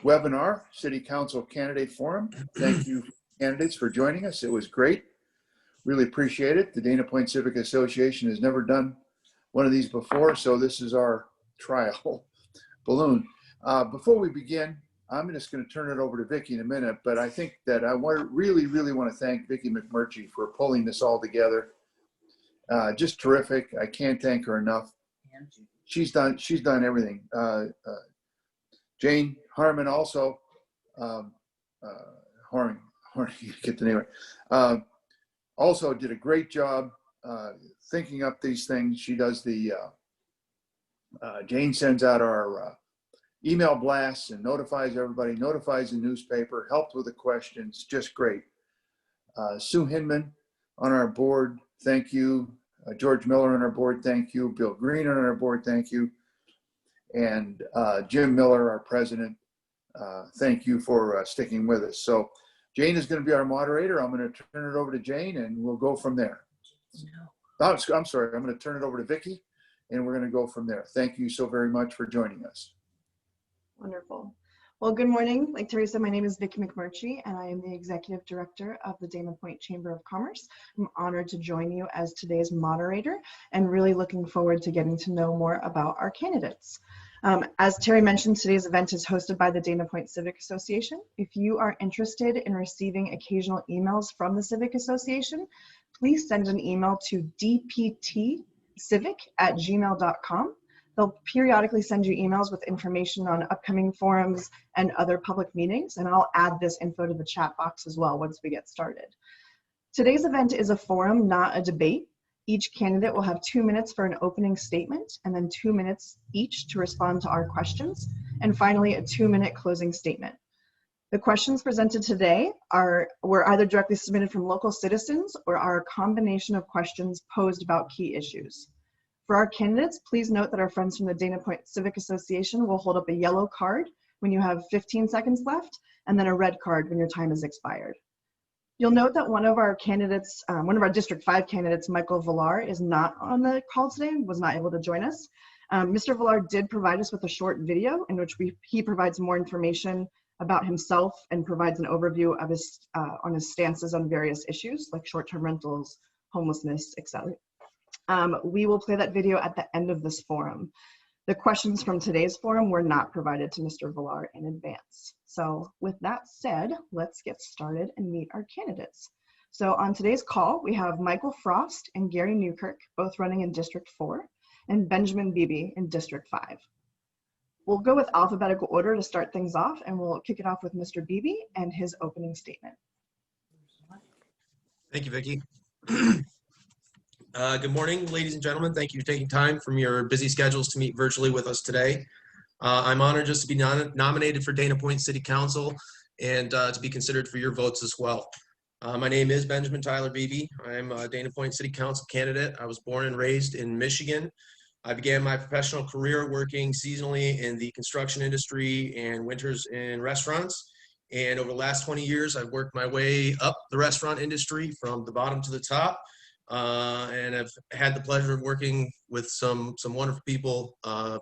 webinar, City Council Candidate Forum. Thank you, candidates, for joining us. It was great. Really appreciate it. The Dana Point Civic Association has never done one of these before, so this is our trial balloon. Before we begin, I'm just going to turn it over to Vicki in a minute, but I think that I really want to thank Vicki McMurtry for pulling this all together. Just terrific. I can't thank her enough. She's done everything. Jane Harmon also, Horning, you get the name right, also did a great job thinking up these things. She does the, Jane sends out our email blasts and notifies everybody, notifies the newspaper, helped with the questions, just great. Sue Hinman on our board, thank you. George Miller on our board, thank you. Bill Green on our board, thank you. And Jim Miller, our president, thank you for sticking with us. So Jane is going to be our moderator. I'm going to turn it over to Jane and we'll go from there. No. I'm sorry, I'm going to turn it over to Vicki and we're going to go from there. Thank you so very much for joining us. Wonderful. Well, good morning. Like Teresa, my name is Vicki McMurtry and I am the Executive Director of the Dana Point Chamber of Commerce. I'm honored to join you as today's moderator and really looking forward to getting to know more about our candidates. As Terry mentioned, today's event is hosted by the Dana Point Civic Association. If you are interested in receiving occasional emails from the Civic Association, please send an email to dptcivic@gmail.com. They'll periodically send you emails with information on upcoming forums and other public meetings, and I'll add this info to the chat box as well once we get started. Today's event is a forum, not a debate. Each candidate will have 2 minutes for an opening statement and then 2 minutes each to respond to our questions, and finally a 2-minute closing statement. The questions presented today were either directly submitted from local citizens or are a combination of questions posed about key issues. For our candidates, please note that our friends from the Dana Point Civic Association will hold up a yellow card when you have 15 seconds left, and then a red card when your time has expired. You'll note that one of our candidates, one of our District 5 candidates, Michael Villar, is not on the call today, was not able to join us. Mr. Villar did provide us with a short video in which he provides more information about himself and provides an overview of his stances on various issues like short-term rentals, homelessness, etc. We will play that video at the end of this forum. The questions from today's forum were not provided to Mr. Villar in advance. So with that said, let's get started and meet our candidates. So on today's call, we have Michael Frost and Gary Newkirk, both running in District 4, and Benjamin Beebe in District 5. We'll go with alphabetical order to start things off, and we'll kick it off with Mr. Beebe and his opening statement. Thank you, Vicki. Good morning, ladies and gentlemen. Thank you for taking time from your busy schedules to meet virtually with us today. I'm honored just to be nominated for Dana Point City Council and to be considered for your votes as well. My name is Benjamin Tyler Beebe. I'm a Dana Point City Council candidate. I was born and raised in Michigan. I began my professional career working seasonally in the construction industry and winters in restaurants. And over the last 20 years, I've worked my way up the restaurant industry from the bottom to the top. And I've had the pleasure of working with some wonderful people up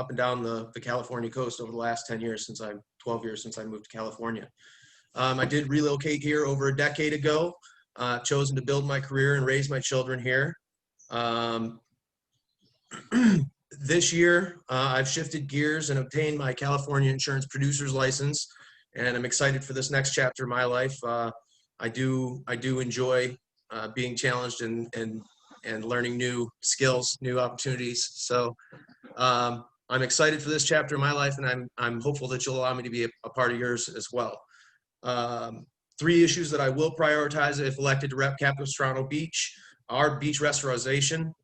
and down the California coast over the last 12 years since I moved to California. I did relocate here over a decade ago, chosen to build my career and raise my children here. This year, I've shifted gears and obtained my California insurance producer's license, and I'm excited for this next chapter of my life. I do enjoy being challenged and learning new skills, new opportunities. So I'm excited for this chapter of my life, and I'm hopeful that you'll allow me to be a part of yours as well. 3 issues that I will prioritize if elected to rep Capistrano Beach are beach restoration,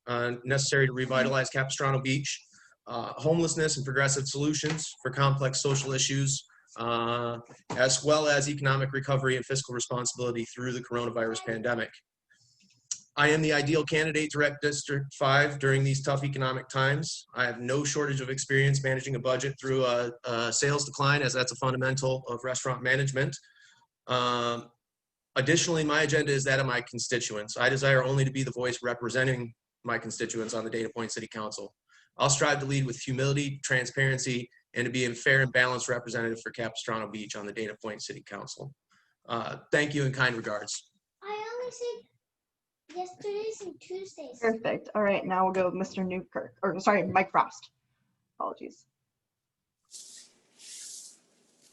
necessary to revitalize Capistrano Beach, homelessness and progressive solutions for complex social issues, as well as economic recovery and fiscal responsibility through the coronavirus pandemic. I am the ideal candidate to rep District 5 during these tough economic times. I have no shortage of experience managing a budget through a sales decline, as that's a fundamental of restaurant management. Additionally, my agenda is that of my constituents. I desire only to be the voice representing my constituents on the Dana Point City Council. I'll strive to lead with humility, transparency, and to be a fair and balanced representative for Capistrano Beach on the Dana Point City Council. Thank you and kind regards. I only said yesterdays and Tuesdays. Perfect. All right, now we'll go with Mr. Newkirk, or sorry, Mike Frost. Apologies.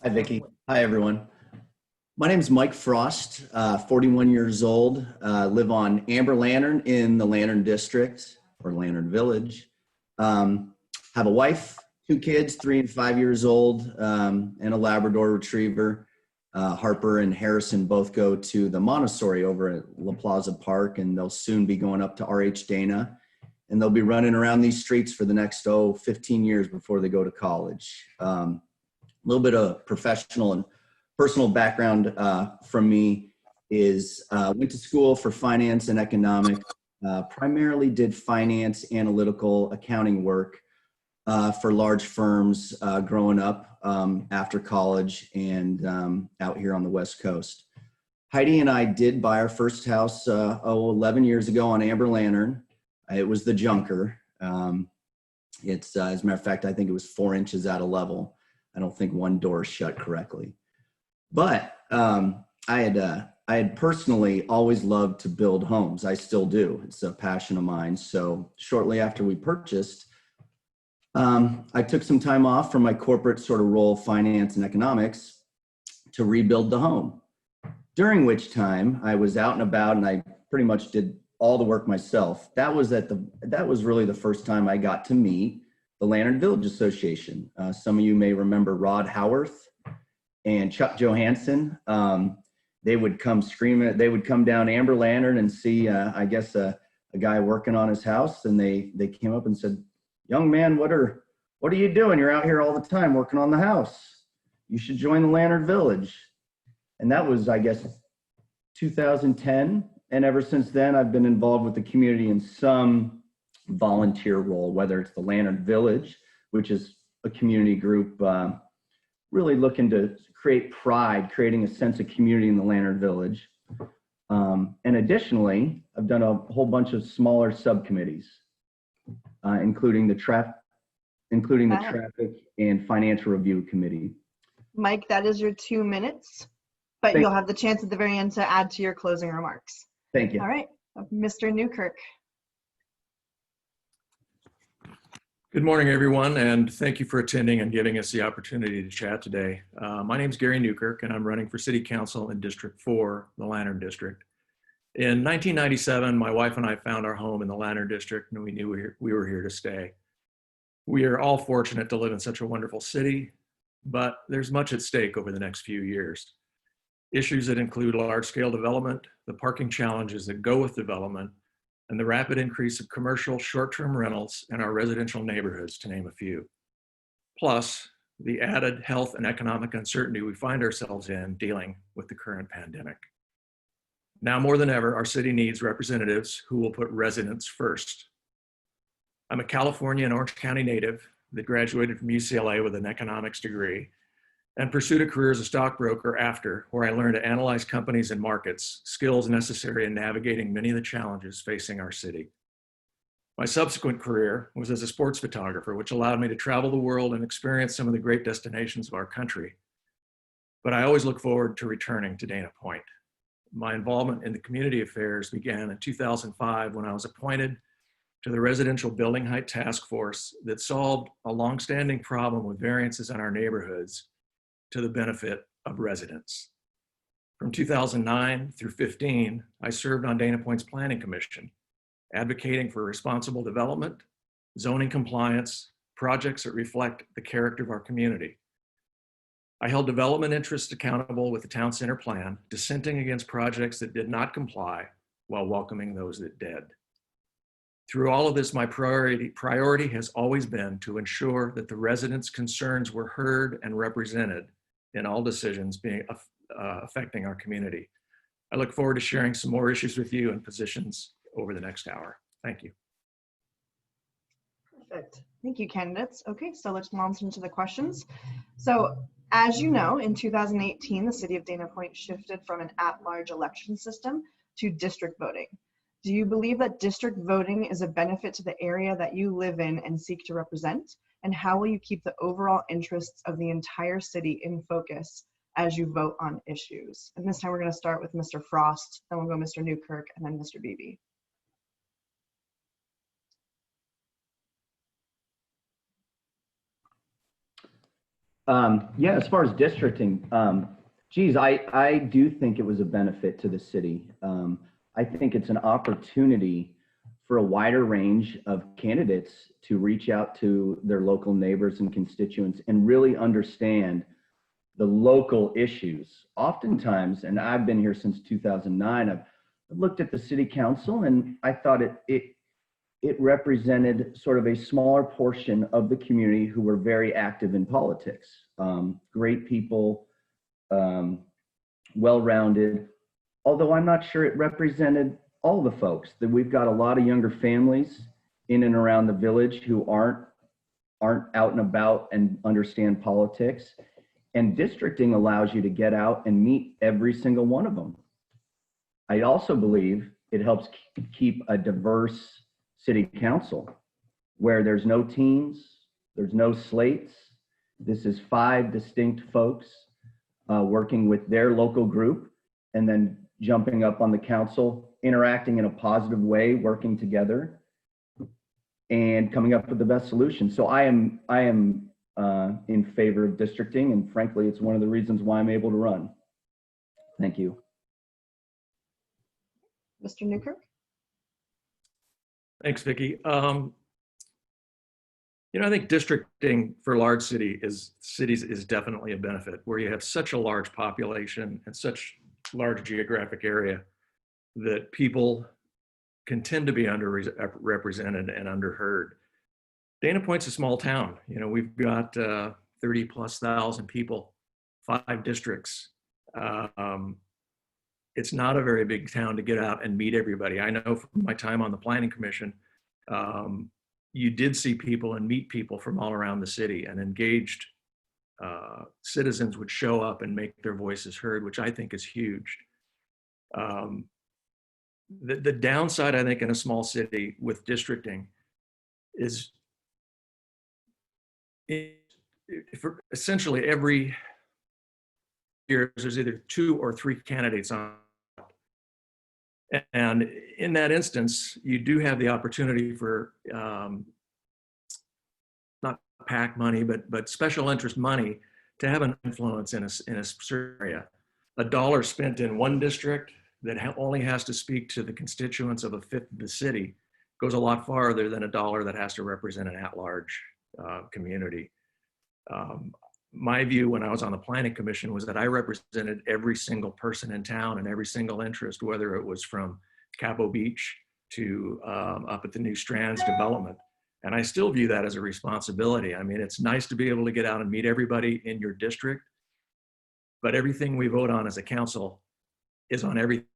Hi, Vicki. Hi, everyone. My name is Mike Frost, 41 years old, live on Amber Lantern in the Lantern District, or Lantern Village. Have a wife, 2 kids, 3 and 5 years old, and a Labrador Retriever. Harper and Harrison both go to the Montessori over at La Plaza Park, and they'll soon be going up to RH Dana. And they'll be running around these streets for the next, 15 years before they go to college. A little bit of professional and personal background from me is went to school for finance and economics, primarily did finance, analytical, accounting work for large firms growing up after college and out here on the West Coast. Heidi and I did buy our first house 11 years ago on Amber Lantern. It was the Junker. It's, as a matter of fact, I think it was 4 inches out of level. I don't think one door shut correctly. But I had personally always loved to build homes. I still do. It's a passion of mine. So shortly after we purchased, I took some time off from my corporate sort of role, finance and economics, to rebuild the home. During which time I was out and about and I pretty much did all the work myself. That was really the first time I got to meet the Lantern Village Association. Some of you may remember Rod Howarth and Chuck Johansson. They would come screaming. They would come down Amber Lantern and see, I guess, a guy working on his house, and they came up and said, "Young man, what are you doing? You're out here all the time working on the house. You should join the Lantern Village." And that was, I guess, 2010. And ever since then, I've been involved with the community in some volunteer role, whether it's the Lantern Village, which is a community group really looking to create pride, creating a sense of community in the Lantern Village. And additionally, I've done a whole bunch of smaller subcommittees, including the traffic and financial review committee. Mike, that is your 2 minutes, but Thank you'll have the chance at the very end to add to your closing remarks. Thank you. All right, Mr. Newkirk. Good morning, everyone, and thank you for attending and giving us the opportunity to chat today. My name is Gary Newkirk, and I'm running for City Council in District 4, the Lantern District. In 1997, my wife and I found our home in the Lantern District, and we knew we were here to stay. We are all fortunate to live in such a wonderful city, but there's much at stake over the next few years. Issues that include large-scale development, the parking challenges that go with development, and the rapid increase of commercial short-term rentals in our residential neighborhoods, to name a few. Plus, the added health and economic uncertainty we find ourselves in dealing with the current pandemic. Now more than ever, our city needs representatives who will put residents first. I'm a California and Orange County native that graduated from UCLA with an economics degree and pursued a career as a stockbroker after, where I learned to analyze companies and markets, skills necessary in navigating many of the challenges facing our city. My subsequent career was as a sports photographer, which allowed me to travel the world and experience some of the great destinations of our country. But I always look forward to returning to Dana Point. My involvement in the community affairs began in 2005 when I was appointed to the Residential Building Height Task Force that solved a longstanding problem with variances in our neighborhoods to the benefit of residents. From 2009 through 15, I served on Dana Point's Planning Commission, advocating for responsible development, zoning compliance, projects that reflect the character of our community. I held development interests accountable with the Town Center Plan, dissenting against projects that did not comply while welcoming those that did. Through all of this, my priority has always been to ensure that the residents' concerns were heard and represented in all decisions affecting our community. I look forward to sharing some more issues with you and positions over the next hour. Thank you. Perfect. Thank you, candidates. Okay, so let's launch into the questions. So as you know, in 2018, the city of Dana Point shifted from an at-large election system to district voting. Do you believe that district voting is a benefit to the area that you live in and seek to represent? And how will you keep the overall interests of the entire city in focus as you vote on issues? And this time we're going to start with Mr. Frost, then we'll go Mr. Newkirk, and then Mr. Beebe. Yeah, as far as districting, geez, I do think it was a benefit to the city. I think it's an opportunity for a wider range of candidates to reach out to their local neighbors and constituents and really understand the local issues. Oftentimes, and I've been here since 2009, I've looked at the city council and I thought it represented sort of a smaller portion of the community who were very active in politics. Great people, well-rounded, although I'm not sure it represented all the folks. That we've got a lot of younger families in and around the village who aren't out and about and understand politics. And districting allows you to get out and meet every single one of them. I also believe it helps keep a diverse city council where there's no teams, there's no slates. This is 5 distinct folks working with their local group and then jumping up on the council, interacting in a positive way, working together and coming up with the best solution. So I am in favor of districting, and frankly, it's one of the reasons why I'm able to run. Thank you. Mr. Newkirk? Thanks, Vicki. I think districting for large cities is definitely a benefit, where you have such a large population and such large geographic area that people can tend to be underrepresented and underheard. Dana Point's a small town. We've got 30,000+ people, 5 districts. It's not a very big town to get out and meet everybody. I know from my time on the Planning Commission, you did see people and meet people from all around the city, and engaged citizens would show up and make their voices heard, which I think is huge. The downside, I think, in a small city with districting is for essentially every year there's either 2 or 3 candidates on. And in that instance, you do have the opportunity for not PAC money, but special interest money to have an influence in a certain area. $1 spent in one district that only has to speak to the constituents of 1/5 of the city goes a lot farther than $1 that has to represent an at-large community. My view when I was on the Planning Commission was that I represented every single person in town and every single interest, whether it was from Cabo Beach to up at the new Strands development. And I still view that as a responsibility. I mean, it's nice to be able to get out and meet everybody in your district, but everything we vote on as a council is on everything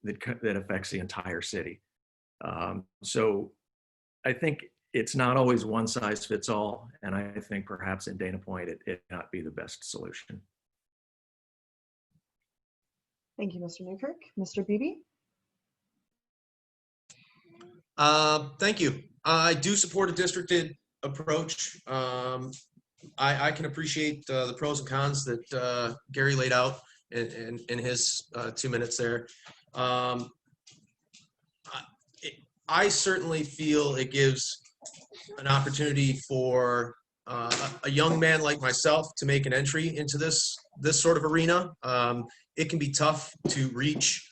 that affects the entire city. So I think it's not always one size fits all. And I think perhaps in Dana Point, it may not be the best solution. Thank you, Mr. Newkirk. Mr. Beebe? Thank you. I do support a districted approach. I can appreciate the pros and cons that Gary laid out in his 2 minutes there. I certainly feel it gives an opportunity for a young man like myself to make an entry into this sort of arena. It can be tough to reach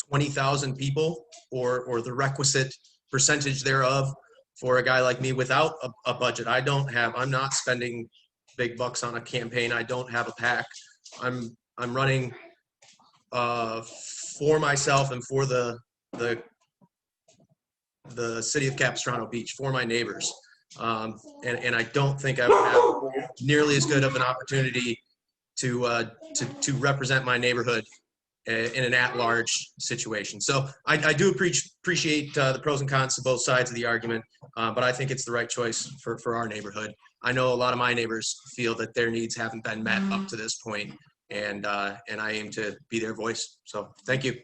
20,000 people or the requisite percentage thereof for a guy like me without a budget. I'm not spending big bucks on a campaign. I don't have a PAC. I'm running for myself and for the city of Capistrano Beach, for my neighbors. And I don't think I would have nearly as good of an opportunity to represent my neighborhood in an at-large situation. So I do appreciate the pros and cons to both sides of the argument, but I think it's the right choice for our neighborhood. I know a lot of my neighbors feel that their needs haven't been met up to this point, and I aim to be their voice. So thank you.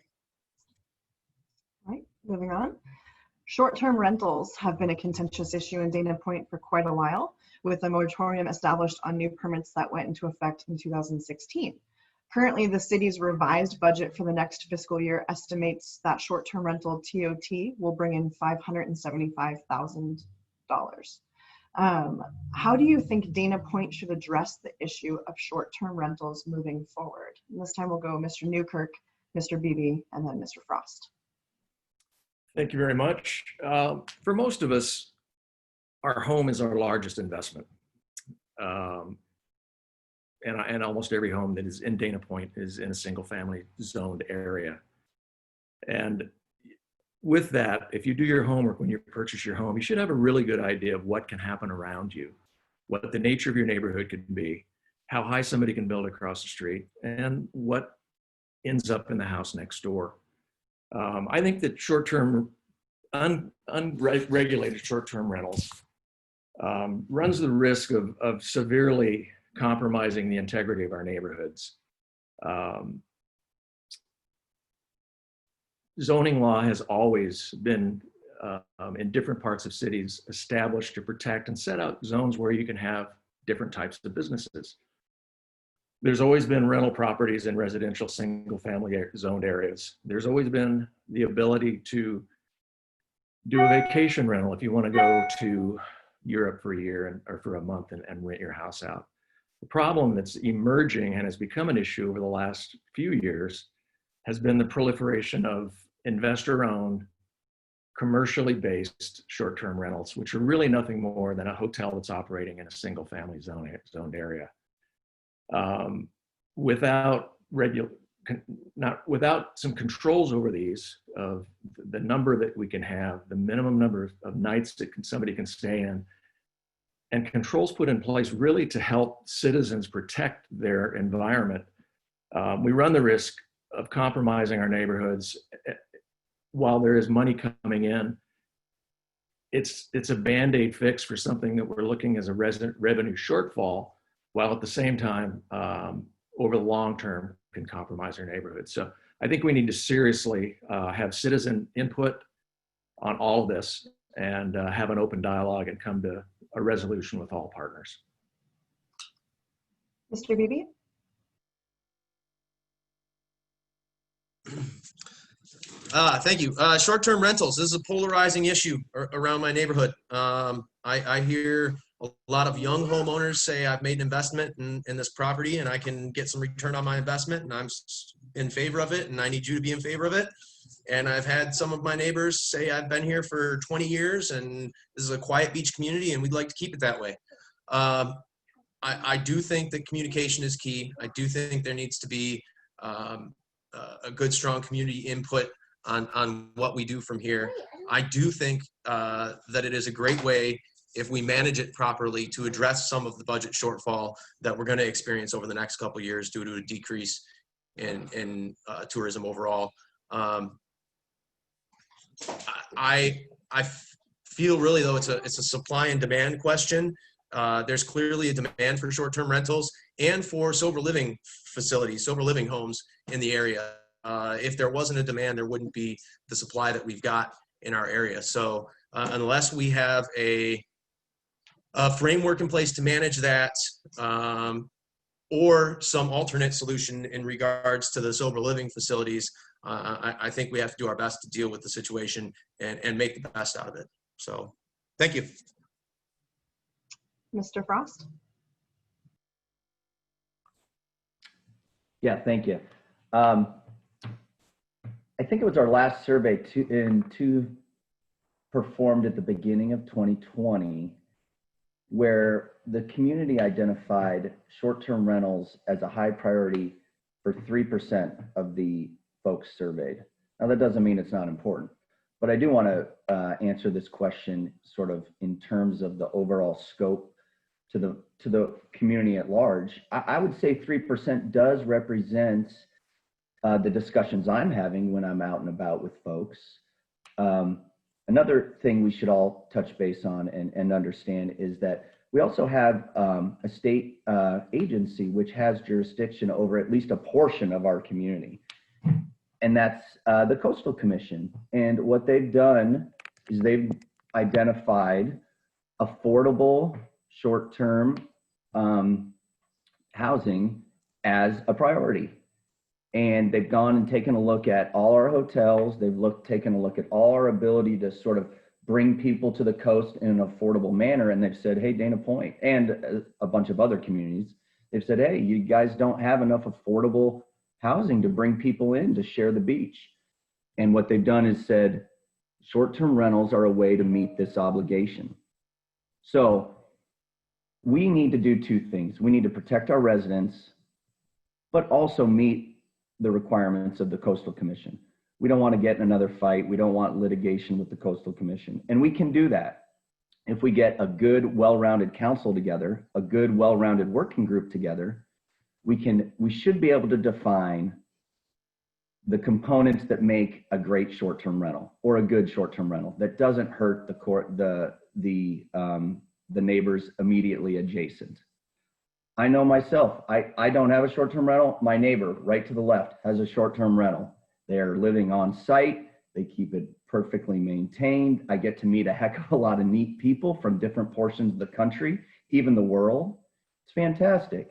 All right, Moving on. Short-term rentals have been a contentious issue in Dana Point for quite a while, with a moratorium established on new permits that went into effect in 2016. Currently, the city's revised budget for the next fiscal year estimates that short-term rental TOT will bring in $575,000. How do you think Dana Point should address the issue of short-term rentals moving forward? And this time we'll go Mr. Newkirk, Mr. Beebe, and then Mr. Frost. Thank you very much. For most of us, our home is our largest investment. And almost every home that is in Dana Point is in a single family zoned area. And with that, if you do your homework when you purchase your home, you should have a really good idea of what can happen around you, what the nature of your neighborhood could be, how high somebody can build across the street, and what ends up in the house next door. I think that short-term, unregulated short-term rentals runs the risk of severely compromising the integrity of our neighborhoods. Zoning law has always been, in different parts of cities, established to protect and set out zones where you can have different types of businesses. There's always been rental properties in residential single-family zoned areas. There's always been the ability to do a vacation rental if you want to go to Europe for a year or for a month and rent your house out. The problem that's emerging and has become an issue over the last few years has been the proliferation of investor-owned, commercially based short-term rentals, which are really nothing more than a hotel that's operating in a single-family zoned area. Without some controls over these, of the number that we can have, the minimum number of nights that somebody can stay in, and controls put in place really to help citizens protect their environment, we run the risk of compromising our neighborhoods. While there is money coming in, it's a Band-Aid fix for something that we're looking as a revenue shortfall, while at the same time, over the long term, can compromise our neighborhood. So I think we need to seriously have citizen input on all of this and have an open dialogue and come to a resolution with all partners. Mr. Beebe? Thank you. Short-term rentals. This is a polarizing issue around my neighborhood. I hear a lot of young homeowners say, I've made an investment in this property and I can get some return on my investment and I'm in favor of it and I need you to be in favor of it. And I've had some of my neighbors say, I've been here for 20 years and this is a quiet beach community and we'd like to keep it that way. I do think that communication is key. I do think there needs to be a good, strong community input on what we do from here. I do think that it is a great way, if we manage it properly, to address some of the budget shortfall that we're going to experience over the next couple of years due to a decrease in tourism overall. I feel really though it's a supply and demand question. There's clearly a demand for short-term rentals and for sober living facilities, sober living homes in the area. If there wasn't a demand, there wouldn't be the supply that we've got in our area. So unless we have a framework in place to manage that, or some alternate solution in regards to the sober living facilities, I think we have to do our best to deal with the situation and make the best out of it. So thank you. Mr. Frost? Yeah, thank you. I think it was our last survey performed at the beginning of 2020, where the community identified short-term rentals as a high priority for 3% of the folks surveyed. Now that doesn't mean it's not important, but I do want to answer this question sort of in terms of the overall scope to the community at large. I would say 3% does represent the discussions I'm having when I'm out and about with folks. Another thing we should all touch base on and understand is that we also have a state agency which has jurisdiction over at least a portion of our community. and that's the Coastal Commission. And what they've done is they've identified affordable short-term housing as a priority. And they've gone and taken a look at all our hotels. They've taken a look at all our ability to sort of bring people to the coast in an affordable manner. And they've said, hey, Dana Point and a bunch of other communities, they've said, hey, you guys don't have enough affordable housing to bring people in to share the beach. And what they've done is said, short-term rentals are a way to meet this obligation. So we need to do two things. We need to protect our residents, but also meet the requirements of the Coastal Commission. We don't want to get in another fight. We don't want litigation with the Coastal Commission. And we can do that if we get a good, well-rounded council together, a good, well-rounded working group together. We should be able to define the components that make a great short-term rental or a good short-term rental that doesn't hurt the neighbors immediately adjacent. I know myself, I don't have a short-term rental. My neighbor right to the left has a short-term rental. They're living on site. They keep it perfectly maintained. I get to meet a heck of a lot of neat people from different portions of the country, even the world. It's fantastic.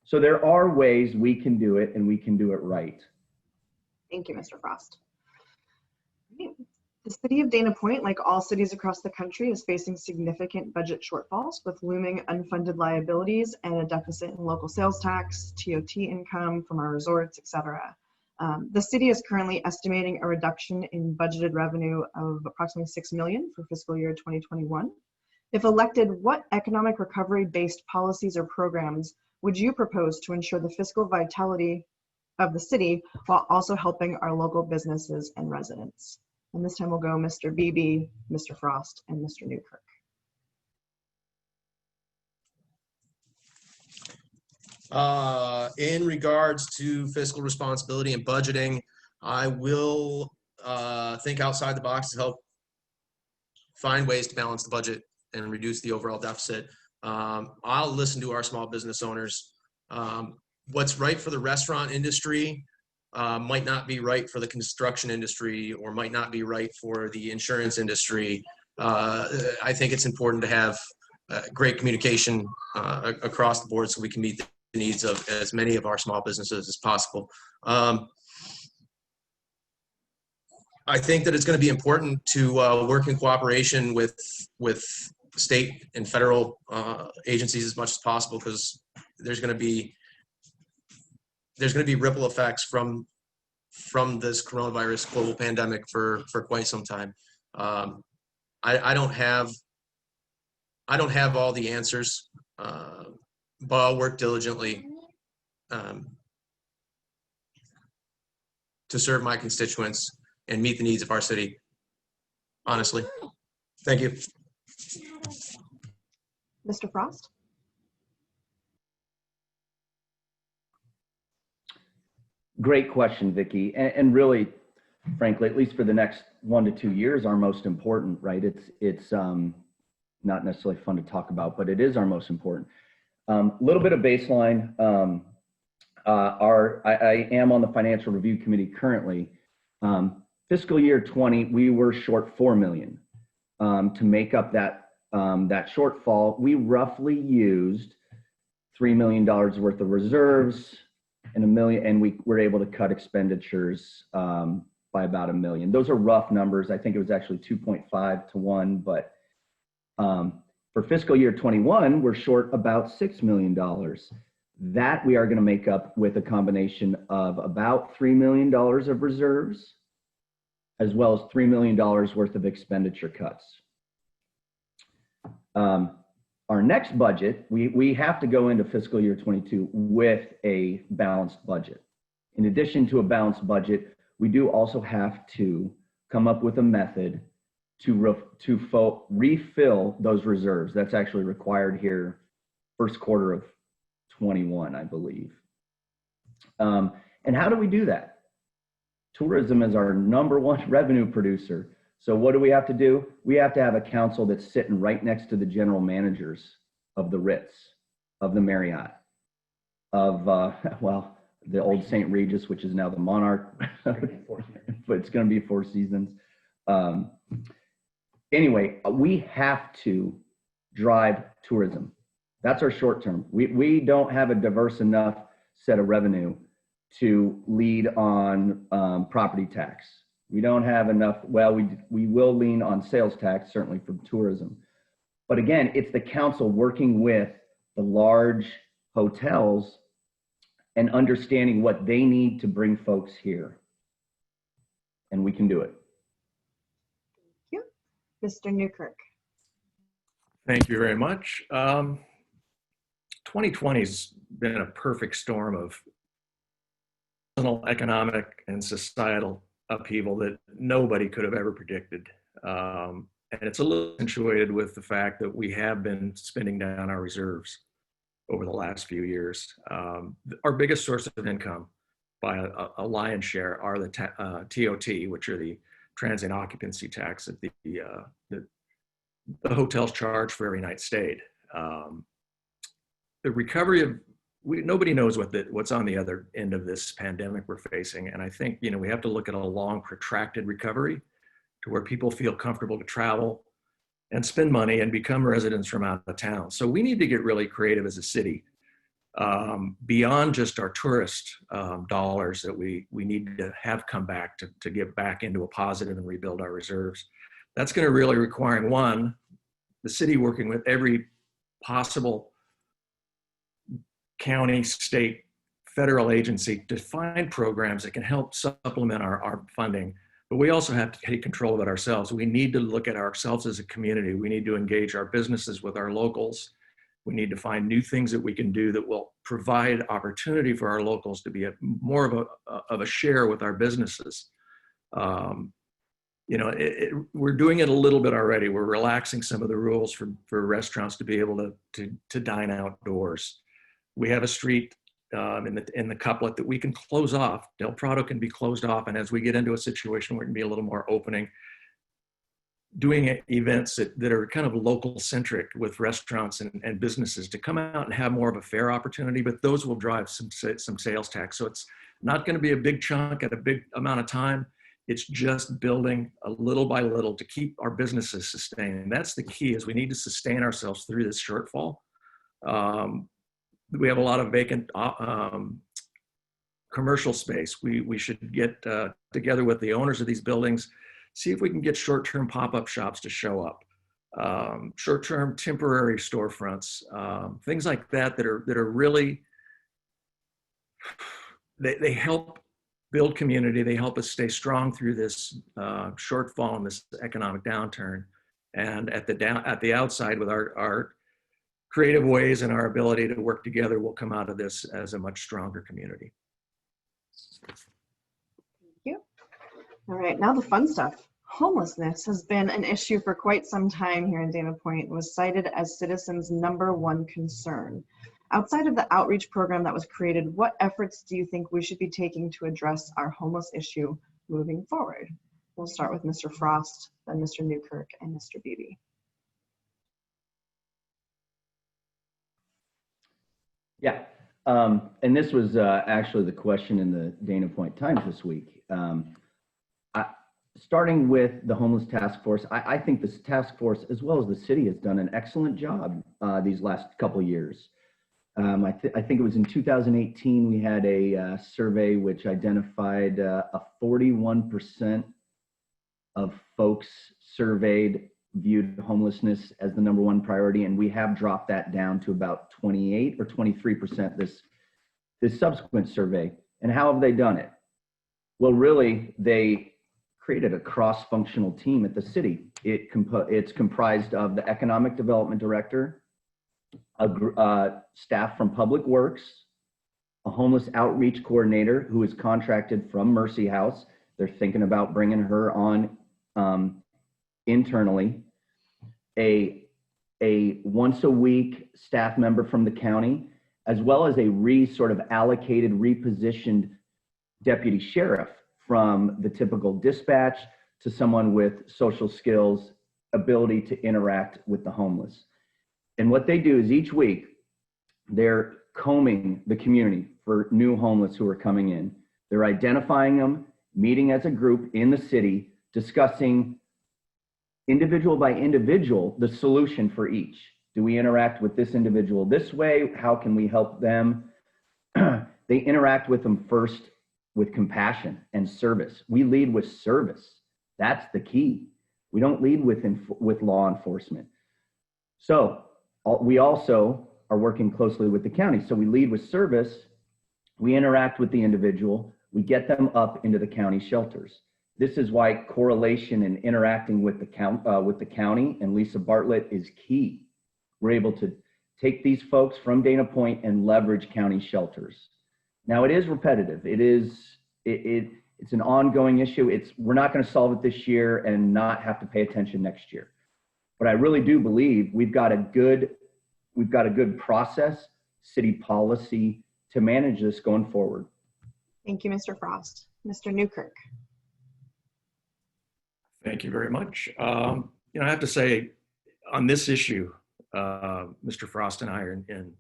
So there are ways we can do it, and we can do it right. Thank you, Mr. Frost. The city of Dana Point, like all cities across the country, is facing significant budget shortfalls with looming unfunded liabilities and a deficit in local sales tax, TOT income from our resorts, etc. The city is currently estimating a reduction in budgeted revenue of approximately $6 million for fiscal year 2021. If elected, what economic recovery-based policies or programs would you propose to ensure the fiscal vitality of the city while also helping our local businesses and residents? And this time we'll go Mr. Beebe, Mr. Frost, and Mr. Newkirk. In regards to fiscal responsibility and budgeting, I will think outside the box to help find ways to balance the budget and reduce the overall deficit. I'll listen to our small business owners. What's right for the restaurant industry might not be right for the construction industry or might not be right for the insurance industry. I think it's important to have great communication across the board so we can meet the needs of as many of our small businesses as possible. I think that it's going to be important to work in cooperation with state and federal agencies as much as possible, because there's going to be ripple effects from this coronavirus global pandemic for quite some time. I don't have all the answers, but I'll work diligently to serve my constituents and meet the needs of our city, honestly. Thank you. Mr. Frost? Great question, Vicki. And really, frankly, at least for the next 1 to 2 years, our most important, right? It's not necessarily fun to talk about, but it is our most important. Little bit of baseline. I am on the Financial Review Committee currently. Fiscal year 20, we were short $4 million. To make up that shortfall, we roughly used $3 million worth of reserves and $1 million, and we were able to cut expenditures by about $1 million. Those are rough numbers. I think it was actually 2.5 to 1, but for fiscal year 21, we're short about $6 million. That we are going to make up with a combination of about $3 million of reserves, as well as $3 million worth of expenditure cuts. Our next budget, we have to go into fiscal year 22 with a balanced budget. In addition to a balanced budget, we do also have to come up with a method to refill those reserves. That's actually required here first quarter of 21, I believe. And how do we do that? Tourism is our #1 revenue producer. So what do we have to do? We have to have a council that's sitting right next to the general managers of the Ritz, of the Marriott, of, well, the old St. Regis, which is now the Monarch, but it's going to be Four Seasons. Anyway, we have to drive tourism. That's our short term. We don't have a diverse enough set of revenue to lead on property tax. We don't have enough. Well, we will lean on sales tax, certainly from tourism. But again, it's the council working with the large hotels and understanding what they need to bring folks here. And we can do it. Thank you. Mr. Newkirk. Thank you very much. 2020's been a perfect storm of personal, economic, and societal upheaval that nobody could have ever predicted. And it's a little accentuated with the fact that we have been spending down our reserves over the last few years. Our biggest source of income by a lion's share are the TOT, which are the transient occupancy tax that the hotels charge for every night stayed. The recovery of, nobody knows what's on the other end of this pandemic we're facing. And I think, we have to look at a long protracted recovery to where people feel comfortable to travel and spend money and become residents from out of town. So we need to get really creative as a city, beyond just our tourist dollars that we need to have come back to get back into a positive and rebuild our reserves. That's going to really require, one, the city working with every possible county, state, federal agency to find programs that can help supplement our funding. But we also have to take control of it ourselves. We need to look at ourselves as a community. We need to engage our businesses with our locals. We need to find new things that we can do that will provide opportunity for our locals to be more of a share with our businesses. We're doing it a little bit already. We're relaxing some of the rules for restaurants to be able to dine outdoors. We have a street in the couplet that we can close off. Del Prado can be closed off, and as we get into a situation where it can be a little more opening, doing events that are kind of local centric with restaurants and businesses to come out and have more of a fair opportunity, but those will drive some sales tax. So it's not going to be a big chunk at a big amount of time. It's just building a little by little to keep our businesses sustained. And that's the key, is we need to sustain ourselves through this shortfall. We have a lot of vacant commercial space. We should get together with the owners of these buildings, see if we can get short-term pop-up shops to show up, short-term temporary storefronts, things like that that are really, they help build community. They help us stay strong through this shortfall and this economic downturn. And at the outside, with our creative ways and our ability to work together, we'll come out of this as a much stronger community. Thank you. All right, now the fun stuff. Homelessness has been an issue for quite some time here in Dana Point and was cited as citizens' #1 concern. Outside of the outreach program that was created, what efforts do you think we should be taking to address our homeless issue moving forward? We'll start with Mr. Frost, then Mr. Newkirk, and Mr. Beebe. Yeah, and this was actually the question in the Dana Point Times this week. Starting with the homeless task force, I think this task force, as well as the city, has done an excellent job these last couple of years. I think it was in 2018, we had a survey which identified a 41% of folks surveyed viewed homelessness as the #1 priority, and we have dropped that down to about 28 or 23% this subsequent survey. And how have they done it? Well, really, they created a cross-functional team at the city. It's comprised of the economic development director, staff from Public Works, a homeless outreach coordinator who is contracted from Mercy House. They're thinking about bringing her on internally. A once a week staff member from the county, as well as a sort of allocated, repositioned deputy sheriff from the typical dispatch to someone with social skills, ability to interact with the homeless. And what they do is each week they're combing the community for new homeless who are coming in. They're identifying them, meeting as a group in the city, discussing individual by individual the solution for each. Do we interact with this individual this way? How can we help them? They interact with them first with compassion and service. We lead with service. That's the key. We don't lead with law enforcement. So we also are working closely with the county. So we lead with service. We interact with the individual. We get them up into the county shelters. This is why correlation and interacting with the county and Lisa Bartlett is key. We're able to take these folks from Dana Point and leverage county shelters. Now it is repetitive. It's an ongoing issue. We're not going to solve it this year and not have to pay attention next year. But I really do believe we've got a good process, city policy to manage this going forward. Thank you, Mr. Frost. Mr. Newkirk. Thank you very much. I have to say on this issue, Mr. Frost and I are in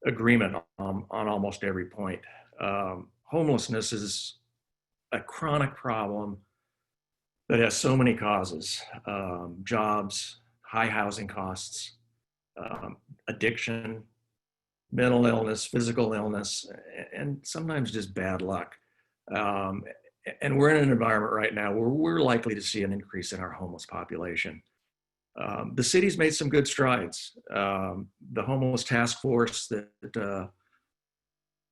agreement on almost every point. Homelessness is a chronic problem that has so many causes: jobs, high housing costs, addiction, mental illness, physical illness, and sometimes just bad luck. And we're in an environment right now where we're likely to see an increase in our homeless population. The city's made some good strides. The homeless task force that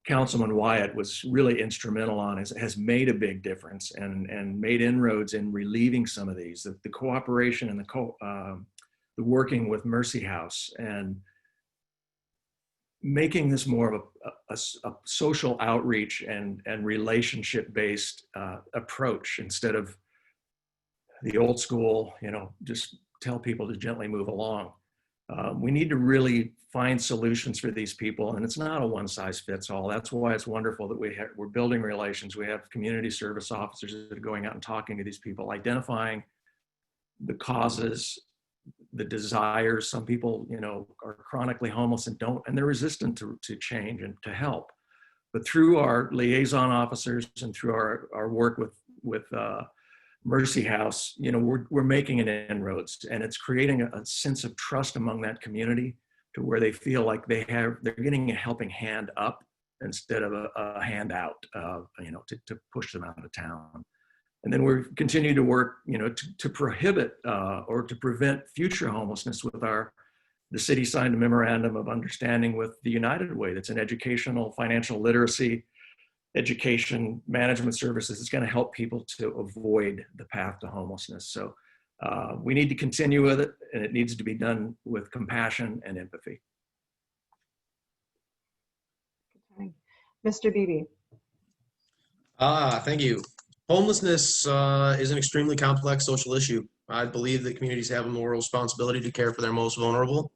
Councilman Wyatt was really instrumental on has made a big difference and made inroads in relieving some of these. The cooperation and the working with Mercy House and making this more of a social outreach and relationship-based approach instead of the old school, just tell people to gently move along. We need to really find solutions for these people, and it's not a one-size-fits-all. That's why it's wonderful that we're building relations. We have community service officers that are going out and talking to these people, identifying the causes, the desires. Some people, are chronically homeless and they're resistant to change and to help. But through our liaison officers and through our work with Mercy House, we're making an inroads, and it's creating a sense of trust among that community to where they feel like they're getting a helping hand up instead of a hand out, to push them out of town. And then we're continuing to work, to prohibit or to prevent future homelessness with the city signed a memorandum of understanding with the United Way. That's an educational, financial literacy, education management services. It's going to help people to avoid the path to homelessness. So we need to continue with it, and it needs to be done with compassion and empathy. Okay. Mr. Beebe. Thank you. Homelessness is an extremely complex social issue. I believe that communities have a moral responsibility to care for their most vulnerable.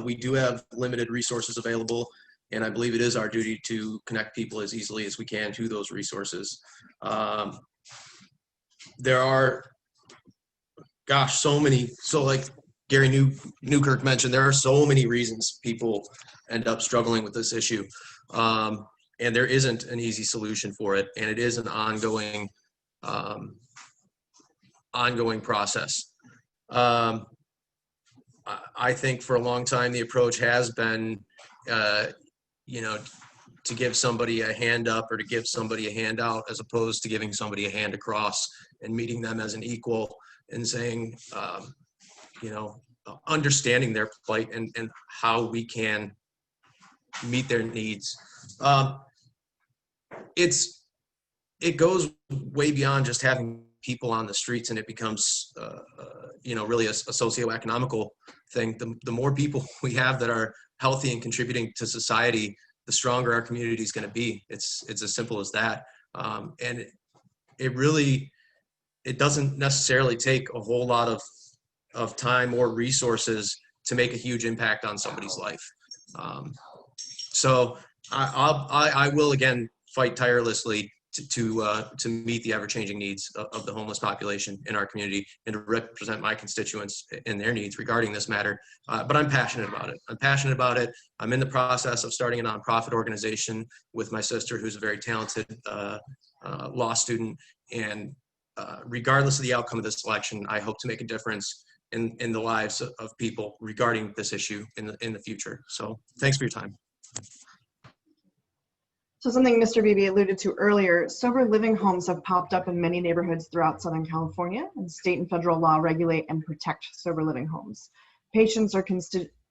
We do have limited resources available, and I believe it is our duty to connect people as easily as we can to those resources. There are, so like Gary Newkirk mentioned, there are so many reasons people end up struggling with this issue. And there isn't an easy solution for it, and it is an ongoing process. I think for a long time the approach has been, to give somebody a hand up or to give somebody a handout, as opposed to giving somebody a hand across and meeting them as an equal and saying, understanding their plight and how we can meet their needs. It goes way beyond just having people on the streets, and it becomes, really a socioeconomical thing. The more people we have that are healthy and contributing to society, the stronger our community is going to be. It's as simple as that. And it doesn't necessarily take a whole lot of time or resources to make a huge impact on somebody's life. So I will again fight tirelessly to meet the ever-changing needs of the homeless population in our community and to represent my constituents and their needs regarding this matter. But I'm passionate about it. I'm in the process of starting a nonprofit organization with my sister, who's a very talented law student. And regardless of the outcome of this election, I hope to make a difference in the lives of people regarding this issue in the future. So thanks for your time. So something Mr. Beebe alluded to earlier, sober living homes have popped up in many neighborhoods throughout Southern California, and state and federal law regulate and protect sober living homes. Patients are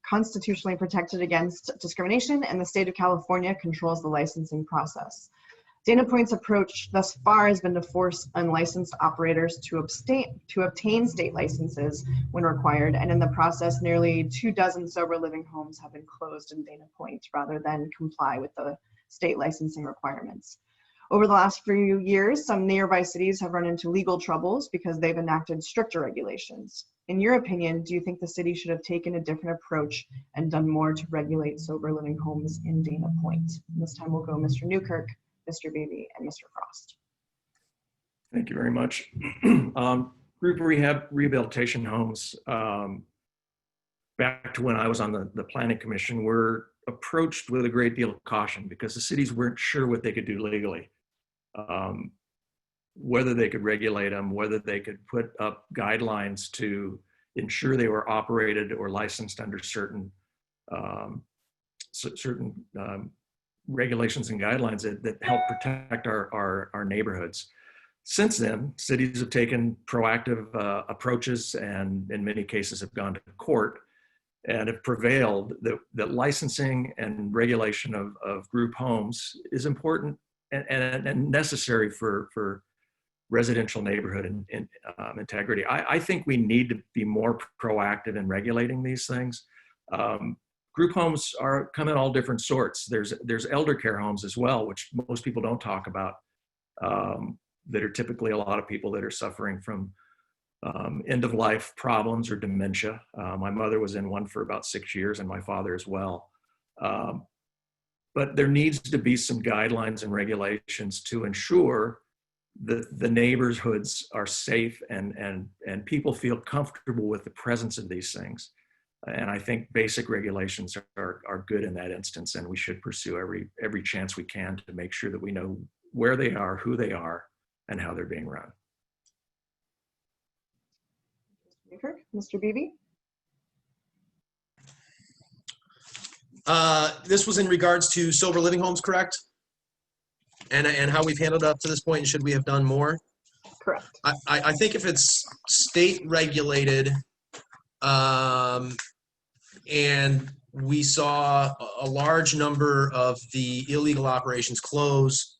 constitutionally protected against discrimination, and the state of California controls the licensing process. Dana Point's approach thus far has been to force unlicensed operators to obtain state licenses when required, and in the process, nearly 24 sober living homes have been closed in Dana Point rather than comply with the state licensing requirements. Over the last few years, some nearby cities have run into legal troubles because they've enacted stricter regulations. In your opinion, do you think the city should have taken a different approach and done more to regulate sober living homes in Dana Point? And this time we'll go Mr. Newkirk, Mr. Beebe, and Mr. Frost. Thank you very much. Group rehabilitation homes, back to when I was on the Planning Commission, were approached with a great deal of caution because the cities weren't sure what they could do legally, whether they could regulate them, whether they could put up guidelines to ensure they were operated or licensed under certain regulations and guidelines that help protect our neighborhoods. Since then, cities have taken proactive approaches and in many cases have gone to court and have prevailed that licensing and regulation of group homes is important and necessary for residential neighborhood and integrity. I think we need to be more proactive in regulating these things. Group homes come in all different sorts. There's elder care homes as well, which most people don't talk about, that are typically a lot of people that are suffering from end-of-life problems or dementia. My mother was in one for about 6 years and my father as well. But there needs to be some guidelines and regulations to ensure that the neighborhoods are safe and people feel comfortable with the presence of these things. And I think basic regulations are good in that instance, and we should pursue every chance we can to make sure that we know where they are, who they are, and how they're being run. Mr. Beebe? This was in regards to sober living homes, correct? And how we've handled it up to this point, and should we have done more? Correct. I think if it's state regulated, and we saw a large number of the illegal operations close,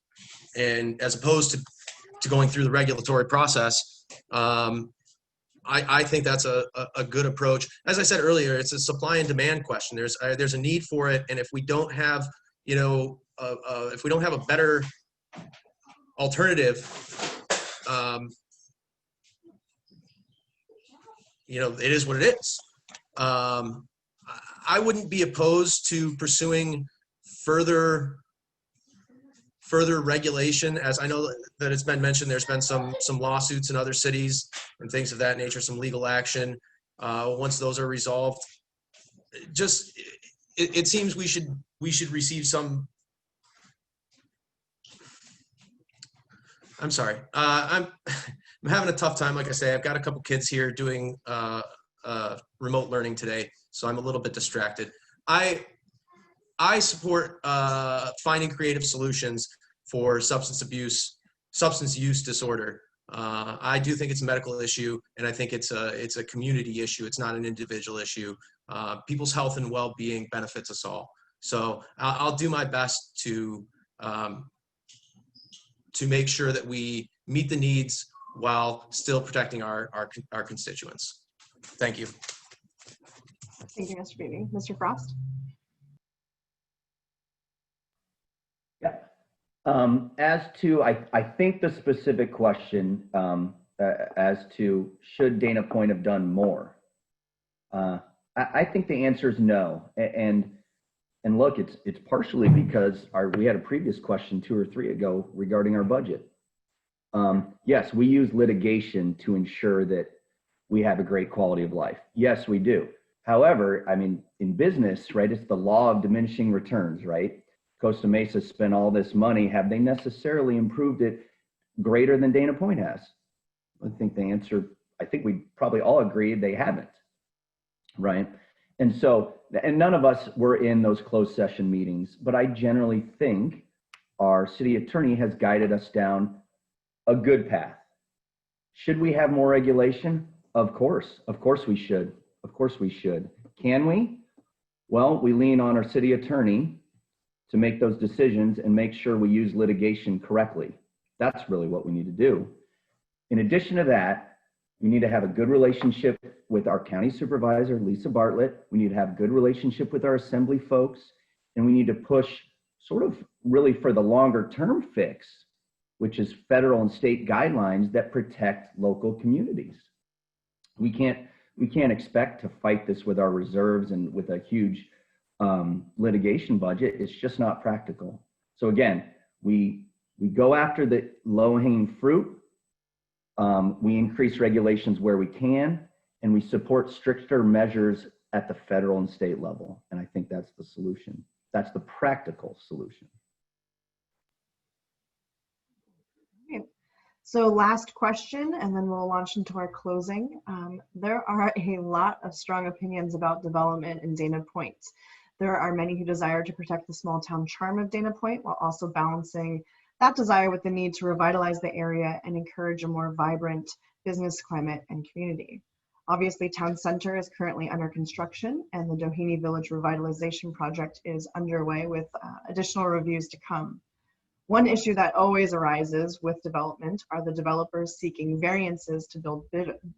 and as opposed to going through the regulatory process, I think that's a good approach. As I said earlier, it's a supply and demand question. There's a need for it, and if we don't have, if we don't have a better alternative, it is what it is. I wouldn't be opposed to pursuing further regulation, as I know that it's been mentioned. There's been some lawsuits in other cities and things of that nature, some legal action. Once those are resolved, it seems we should receive some. I'm sorry. I'm having a tough time. Like I say, I've got a couple kids here doing remote learning today, so I'm a little bit distracted. I support finding creative solutions for substance use disorder. I do think it's a medical issue, and I think it's a community issue. It's not an individual issue. People's health and well-being benefits us all. So I'll do my best to make sure that we meet the needs while still protecting our constituents. Thank you. Thank you, Mr. Beebe. Mr. Frost? Yeah. As to, I think the specific question as to should Dana Point have done more, I think the answer is no. And And look, it's partially because we had a previous question 2 or 3 ago regarding our budget. Yes, we use litigation to ensure that we have a great quality of life. Yes, we do. However, I mean, in business, right, it's the law of diminishing returns, right? Costa Mesa spent all this money. Have they necessarily improved it greater than Dana Point has? I think the answer, I think we probably all agree they haven't, right? And so, and none of us were in those closed session meetings, but I generally think our city attorney has guided us down a good path. Should we have more regulation? Of course we should. Of course we should. Can we? Well, we lean on our city attorney to make those decisions and make sure we use litigation correctly. That's really what we need to do. In addition to that, we need to have a good relationship with our county supervisor, Lisa Bartlett. We need to have a good relationship with our assembly folks, and we need to push sort of really for the longer term fix, which is federal and state guidelines that protect local communities. We can't expect to fight this with our reserves and with a huge litigation budget. It's just not practical. So again, we go after the low-hanging fruit. We increase regulations where we can, and we support stricter measures at the federal and state level. And I think that's the solution. That's the practical solution. So last question, and then we'll launch into our closing. There are a lot of strong opinions about development in Dana Point. There are many who desire to protect the small town charm of Dana Point while also balancing that desire with the need to revitalize the area and encourage a more vibrant business climate and community. Obviously, Town Center is currently under construction, and the Doheny Village Revitalization Project is underway with additional reviews to come. One issue that always arises with development are the developers seeking variances to build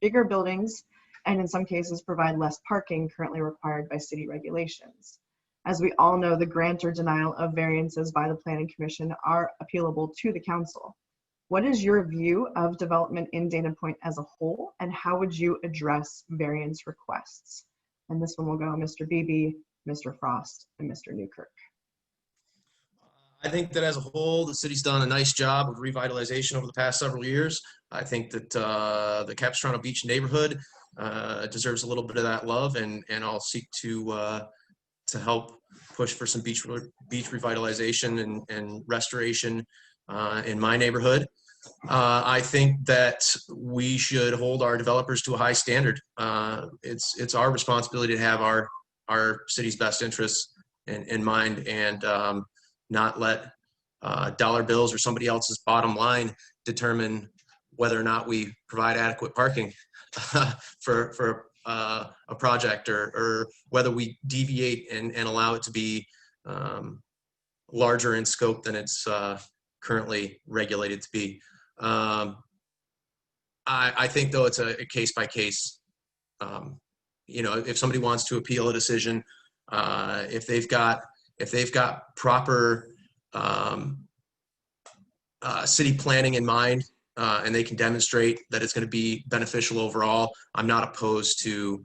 bigger buildings and in some cases provide less parking currently required by city regulations. As we all know, the grant or denial of variances by the Planning Commission are appealable to the council. What is your view of development in Dana Point as a whole, and how would you address variance requests? And this one will go Mr. Beebe, Mr. Frost, and Mr. Newkirk. I think that as a whole, the city's done a nice job of revitalization over the past several years. I think that the Capistrano Beach neighborhood deserves a little bit of that love, and I'll seek to help push for some beach revitalization and restoration in my neighborhood. I think that we should hold our developers to a high standard. It's our responsibility to have our city's best interests in mind, and not let dollar bills or somebody else's bottom line determine whether or not we provide adequate parking for a project, or whether we deviate and allow it to be larger in scope than it's currently regulated to be. I think though it's a case by case. If somebody wants to appeal a decision, if they've got proper city planning in mind, and they can demonstrate that it's going to be beneficial overall, I'm not opposed to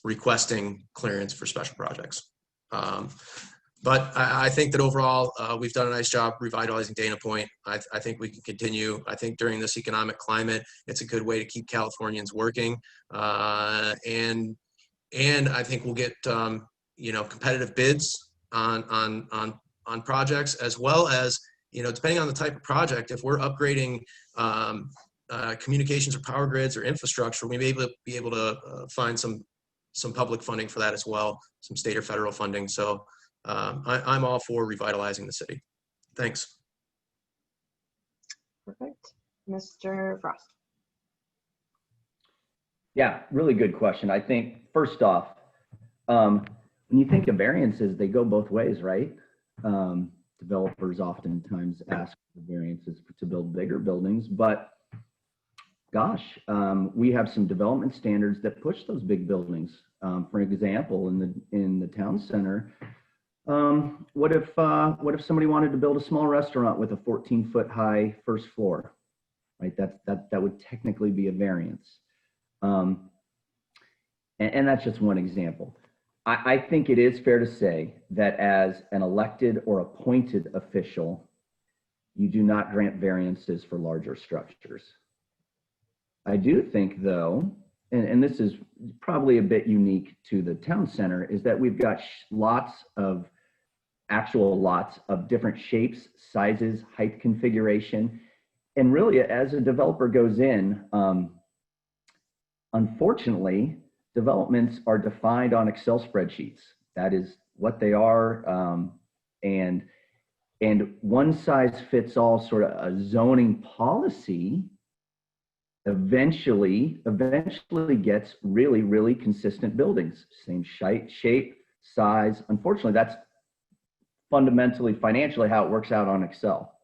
requesting clearance for special projects. But I think that overall, we've done a nice job revitalizing Dana Point. I think we can continue. I think during this economic climate, it's a good way to keep Californians working. And I think we'll get competitive bids on projects, as well as, depending on the type of project, if we're upgrading communications or power grids or infrastructure, we may be able to find some public funding for that as well, some state or federal funding. So I'm all for revitalizing the city. Thanks. Perfect. Mr. Frost. Yeah, really good question. I think first off, when you think of variances, they go both ways, right? Developers oftentimes ask for variances to build bigger buildings, but gosh, we have some development standards that push those big buildings. For example, in the town center, what if somebody wanted to build a small restaurant with a 14-foot high first floor, right? That would technically be a variance. And that's just one example. I think it is fair to say that as an elected or appointed official, you do not grant variances for larger structures. I do think, though, and this is probably a bit unique to the town center, is that we've got actual lots of different shapes, sizes, height configuration. And really, as a developer goes in, unfortunately, developments are defined on Excel spreadsheets. That is what they are. And one size fits all sort of a zoning policy eventually gets really, really consistent buildings. Same shape, size. Unfortunately, that's fundamentally financially how it works out on Excel.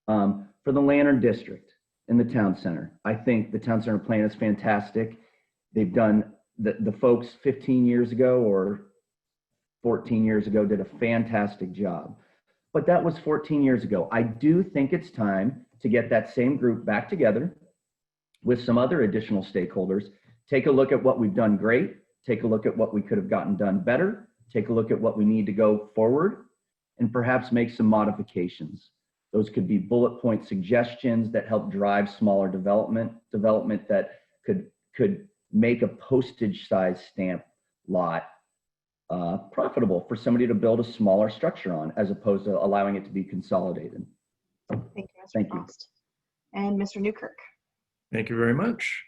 For the Lantern District in the town center, I think the town center plan is fantastic. They've done, the folks 15 years ago or 14 years ago did a fantastic job. But that was 14 years ago. I do think it's time to get that same group back together with some other additional stakeholders, take a look at what we've done great, take a look at what we could have gotten done better, take a look at what we need to go forward, and perhaps make some modifications. Those could be bullet point suggestions that help drive smaller development that could make a postage size stamp lot profitable for somebody to build a smaller structure on, as opposed to allowing it to be consolidated. Thank you, Mr. Thank you. Frost. And Mr. Newkirk. Thank you very much.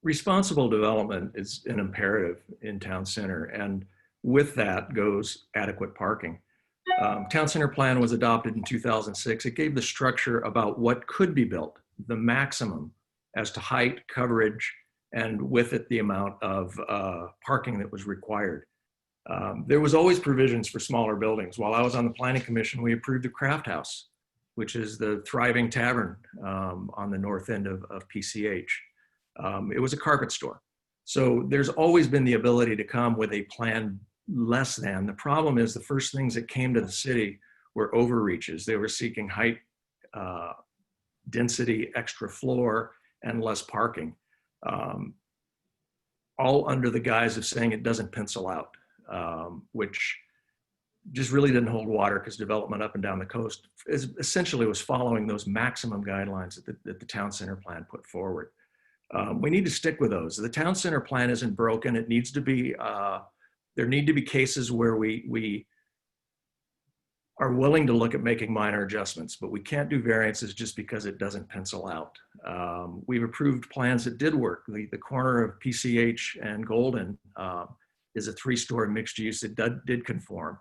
Responsible development is an imperative in town center, and with that goes adequate parking. Town center plan was adopted in 2006. It gave the structure about what could be built, the maximum as to height, coverage, and with it the amount of parking that was required. There was always provisions for smaller buildings. While I was on the planning commission, we approved the Craft House, which is the thriving tavern on the north end of PCH. It was a carpet store. So there's always been the ability to come with a plan less than. The problem is the first things that came to the city were overreaches. They were seeking height, density, extra floor, and less parking, all under the guise of saying it doesn't pencil out, which just really didn't hold water, because development up and down the coast essentially was following those maximum guidelines that the town center plan put forward. We need to stick with those. The town center plan isn't broken. It needs to be, there need to be cases where we are willing to look at making minor adjustments, but we can't do variances just because it doesn't pencil out. We've approved plans that did work. The corner of PCH and Golden is a 3-story mixed use that did conform.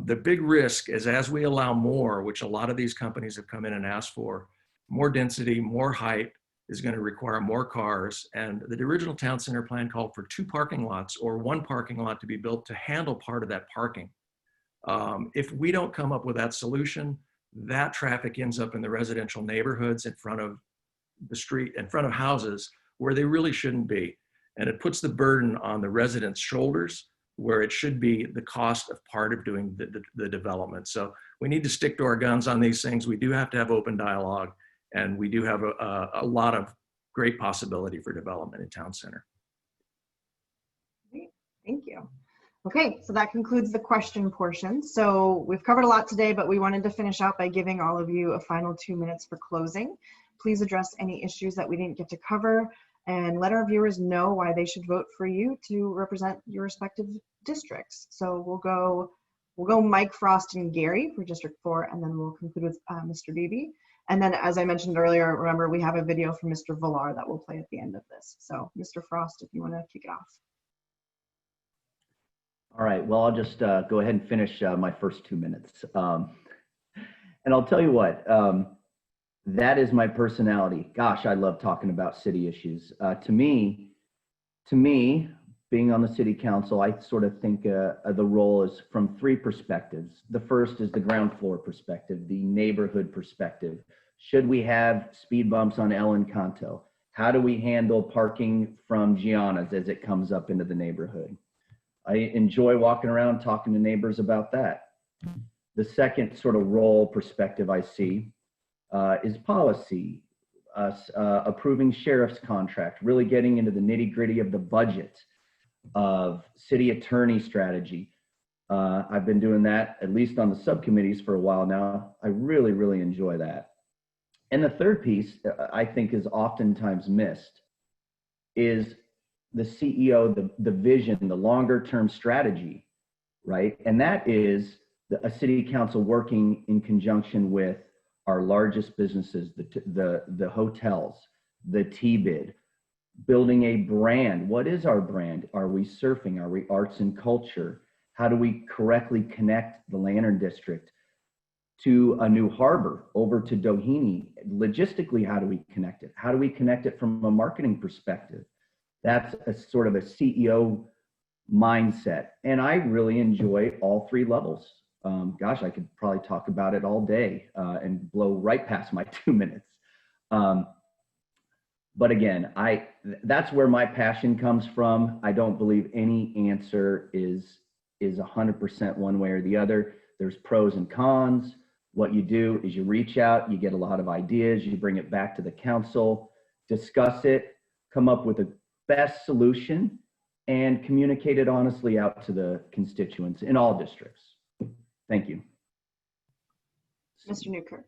The big risk is, as we allow more, which a lot of these companies have come in and asked for, more density, more height is going to require more cars. And the original town center plan called for 2 parking lots or 1 parking lot to be built to handle part of that parking. If we don't come up with that solution, that traffic ends up in the residential neighborhoods in front of the street, in front of houses where they really shouldn't be. And it puts the burden on the residents' shoulders, where it should be the cost of part of doing the development. So we need to stick to our guns on these things. We do have to have open dialogue, and we do have a lot of great possibility for development in town center. Great. Thank you. Okay, so that concludes the question portion. So we've covered a lot today, but we wanted to finish out by giving all of you a final 2 minutes for closing. Please address any issues that we didn't get to cover, and let our viewers know why they should vote for you to represent your respective districts. So we'll go Mike, Frost, and Gary for District 4, and then we'll conclude with Mr. Beebe. And then, as I mentioned earlier, remember, we have a video from Mr. Villar that we'll play at the end of this. So Mr. Frost, if you want to kick it off. All right, well, I'll just go ahead and finish my first 2 minutes. And I'll tell you what, that is my personality. Gosh, I love talking about city issues. To me, being on the city council, I sort of think the role is from 3 perspectives. The first is the ground floor perspective, the neighborhood perspective. Should we have speed bumps on El Encanto? How do we handle parking from Gianna's as it comes up into the neighborhood? I enjoy walking around talking to neighbors about that. The second sort of role perspective I see is policy, approving sheriff's contract, really getting into the nitty gritty of the budget. of city attorney strategy. I've been doing that at least on the subcommittees for a while now. I really, really enjoy that. And the third piece I think is oftentimes missed is the CEO, the vision, the longer term strategy, right? And that is a city council working in conjunction with our largest businesses, the hotels, the TBID, building a brand. What is our brand? Are we surfing? Are we arts and culture? How do we correctly connect the Lantern District to a new harbor, over to Doheny? Logistically, how do we connect it? How do we connect it from a marketing perspective? That's a sort of a CEO mindset. And I really enjoy all three levels. Gosh, I could probably talk about it all day and blow right past my 2 minutes. But again, that's where my passion comes from. I don't believe any answer is 100% one way or the other. There's pros and cons. What you do is you reach out, you get a lot of ideas, you bring it back to the council, discuss it, come up with a best solution, and communicate it honestly out to the constituents in all districts. Thank you. Mr. Newkirk.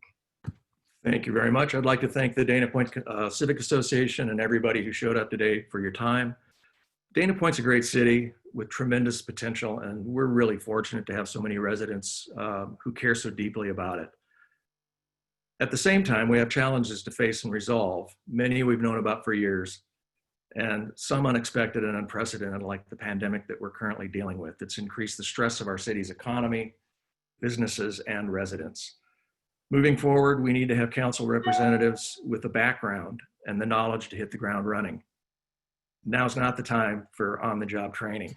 Thank you very much. I'd like to thank the Dana Point Civic Association and everybody who showed up today for your time. Dana Point's a great city with tremendous potential, and we're really fortunate to have so many residents who care so deeply about it. At the same time, we have challenges to face and resolve, many we've known about for years, and some unexpected and unprecedented, like the pandemic that we're currently dealing with. It's increased the stress of our city's economy, businesses, and residents. Moving forward, we need to have council representatives with the background and the knowledge to hit the ground running. Now's not the time for on-the-job training.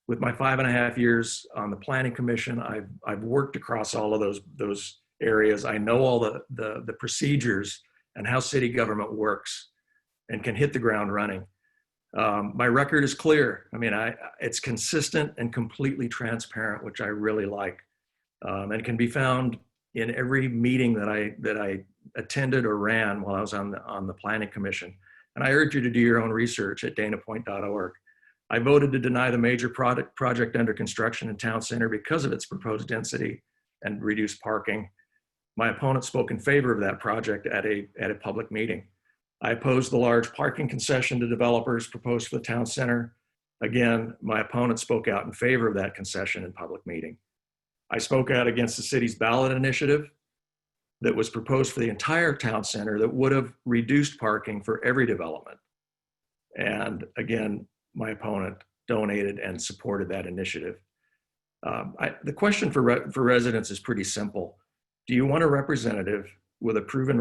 With my 5.5 years on the Planning Commission, I've worked across all of those areas. I know all the procedures and how city government works and can hit the ground running. My record is clear. I mean, it's consistent and completely transparent, which I really like, and can be found in every meeting that I attended or ran while I was on the Planning Commission. And I urge you to do your own research at danapoint.org. I voted to deny the major project under construction in Town Center because of its proposed density and reduced parking. My opponent spoke in favor of that project at a public meeting. I opposed the large parking concession to developers proposed for the Town Center. Again, my opponent spoke out in favor of that concession in public meeting. I spoke out against the city's ballot initiative that was proposed for the entire Town Center that would have reduced parking for every development. And again, my opponent donated and supported that initiative. The question for residents is pretty simple. Do you want a representative with a proven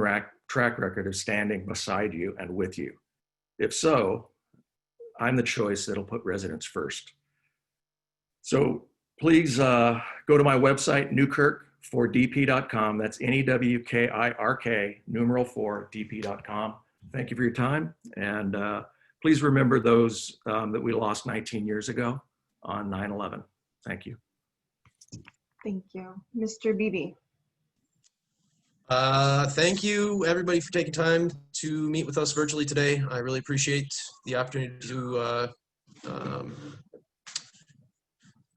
track record of standing beside you and with you? If so, I'm the choice that'll put residents first. So please go to my website, newkirk4dp.com. That's NEWKIRK, numeral 4, dp.com. Thank you for your time. And please remember those that we lost 19 years ago on 9/11. Thank you. Thank you. Mr. Beebe. Thank you, everybody, for taking time to meet with us virtually today. I really appreciate the opportunity to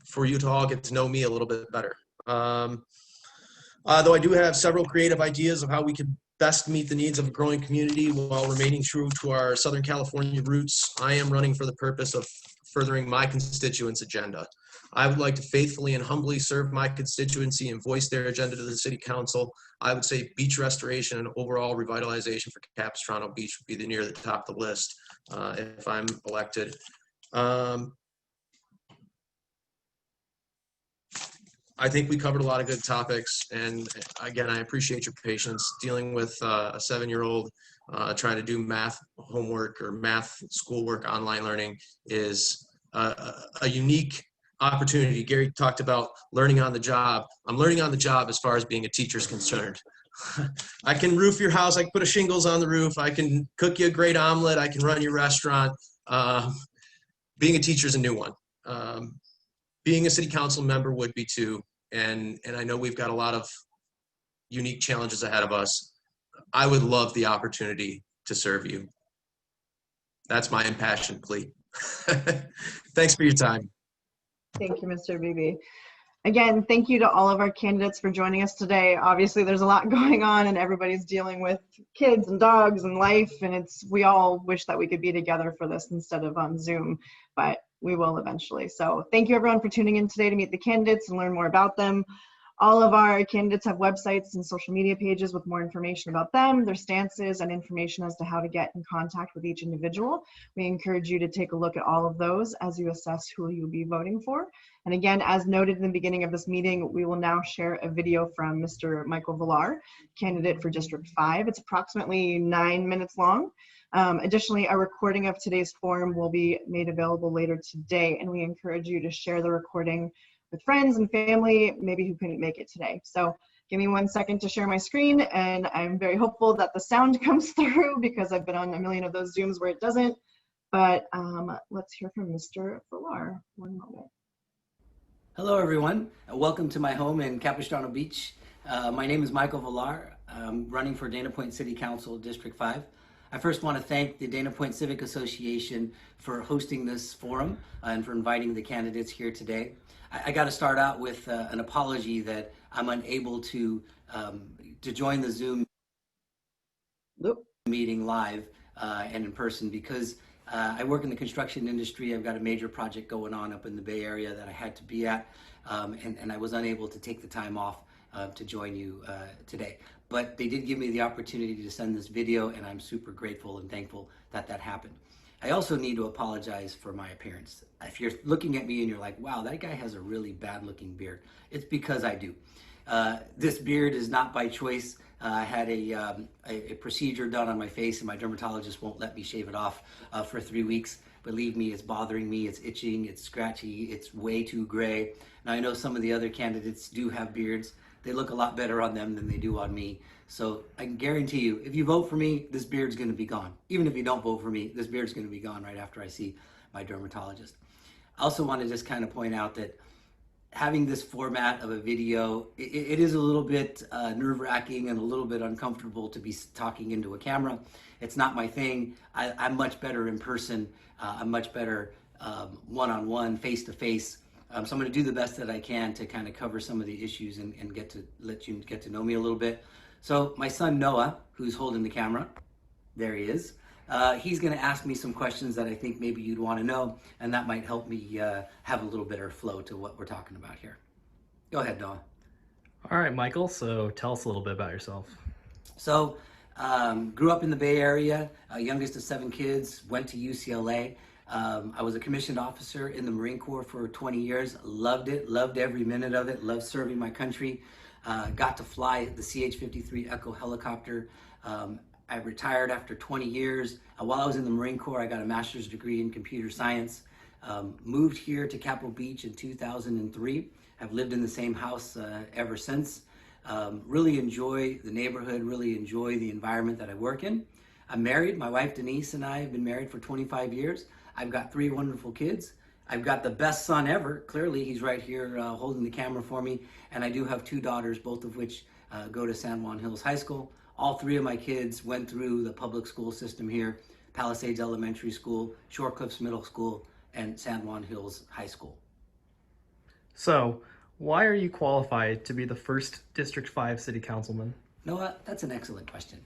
for you to all get to know me a little bit better. Though I do have several creative ideas of how we could best meet the needs of a growing community while remaining true to our Southern California roots, I am running for the purpose of furthering my constituents' agenda. I would like to faithfully and humbly serve my constituency and voice their agenda to the City Council. I would say beach restoration and overall revitalization for Capistrano Beach would be near the top of the list if I'm elected. I think we covered a lot of good topics, and again, I appreciate your patience dealing with a 7-year-old trying to do math homework or math schoolwork. Online learning is a unique opportunity. Gary talked about learning on the job. I'm learning on the job as far as being a teacher is concerned. I can roof your house. I can put a shingles on the roof. I can cook you a great omelet. I can run your restaurant. Being a teacher is a new one. Being a city council member would be too. And I know we've got a lot of unique challenges ahead of us. I would love the opportunity to serve you. That's my impassioned plea. Thanks for your time. Thank you, Mr. Beebe. Again, thank you to all of our candidates for joining us today. Obviously, there's a lot going on and everybody's dealing with kids and dogs and life, and we all wish that we could be together for this instead of on Zoom, but we will eventually. So thank you everyone for tuning in today to meet the candidates and learn more about them. All of our candidates have websites and social media pages with more information about them, their stances, and information as to how to get in contact with each individual. We encourage you to take a look at all of those as you assess who you'll be voting for. And again, as noted in the beginning of this meeting, we will now share a video from Mr. Michael Villar, candidate for District 5. It's approximately 9 minutes long. Additionally, a recording of today's forum will be made available later today, and we encourage you to share the recording with friends and family, maybe who couldn't make it today. So give me 1 second to share my screen, and I'm very hopeful that the sound comes through because I've been on a million of those Zooms where it doesn't. But let's hear from Mr. Villar. 1 moment. Hello, everyone. Welcome to my home in Capistrano Beach. My name is Michael Villar. I'm running for Dana Point City Council, District 5. I first want to thank the Dana Point Civic Association for hosting this forum and for inviting the candidates here today. I got to start out with an apology that I'm unable to join the Zoom meeting live and in person because I work in the construction industry. I've got a major project going on up in the Bay Area that I had to be at, and I was unable to take the time off to join you today. But they did give me the opportunity to send this video, and I'm super grateful and thankful that that happened. I also need to apologize for my appearance. If you're looking at me and you're like, wow, that guy has a really bad looking beard, it's because I do. This beard is not by choice. I had a procedure done on my face and my dermatologist won't let me shave it off for 3 weeks. Believe me, it's bothering me, it's itching, it's scratchy, it's way too gray. Now I know some of the other candidates do have beards. They look a lot better on them than they do on me. So I can guarantee you, if you vote for me, this beard's gonna be gone. Even if you don't vote for me, this beard's gonna be gone right after I see my dermatologist. I also want to just kind of point out that having this format of a video, it is a little bit nerve-wracking and a little bit uncomfortable to be talking into a camera. It's not my thing. I'm much better in person. I'm much better one-on-one, face-to-face. So I'm going to do the best that I can to kind of cover some of the issues and let you get to know me a little bit. So my son Noah, who's holding the camera, there he is. He's going to ask me some questions that I think maybe you'd want to know, and that might help me have a little better flow to what we're talking about here. Go ahead, Noah. All right, Michael, so tell us a little bit about yourself. So, grew up in the Bay Area, youngest of 7 kids, went to UCLA. I was a commissioned officer in the Marine Corps for 20 years, loved it, loved every minute of it, loved serving my country. Got to fly the CH-53 Echo helicopter. I retired after 20 years. While I was in the Marine Corps, I got a master's degree in computer science. Moved here to Capitol Beach in 2003. I've lived in the same house ever since. Really enjoy the neighborhood, really enjoy the environment that I work in. I'm married. My wife Denise and I have been married for 25 years. I've got 3 wonderful kids. I've got the best son ever. Clearly, he's right here holding the camera for me. And I do have 2 daughters, both of which go to San Juan Hills High School. All 3 of my kids went through the public school system here, Palisades Elementary School, Shore Cliffs Middle School, and San Juan Hills High School. So, why are you qualified to be the first District 5 City Councilman? Noah, that's an excellent question.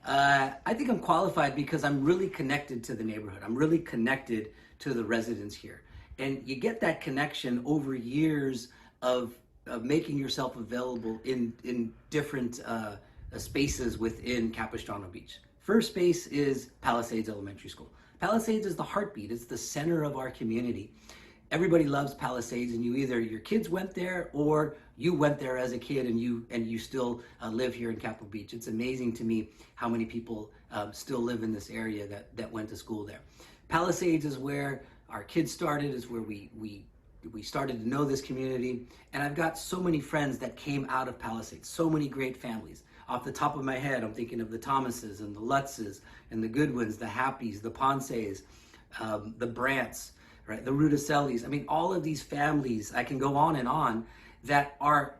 I think I'm qualified because I'm really connected to the neighborhood. I'm really connected to the residents here. And you get that connection over years of making yourself available in different spaces within Capistrano Beach. First space is Palisades Elementary School. Palisades is the heartbeat. It's the center of our community. Everybody loves Palisades, and either your kids went there or you went there as a kid and you still live here in Capitol Beach. It's amazing to me how many people still live in this area that went to school there. Palisades is where our kids started, is where we started to know this community. And I've got so many friends that came out of Palisades, so many great families. Off the top of my head, I'm thinking of the Thomases and the Lutzes and the Goodwins, the Happies, the Ponces, the Brants, right? The Rudicellis. I mean, all of these families, I can go on, that are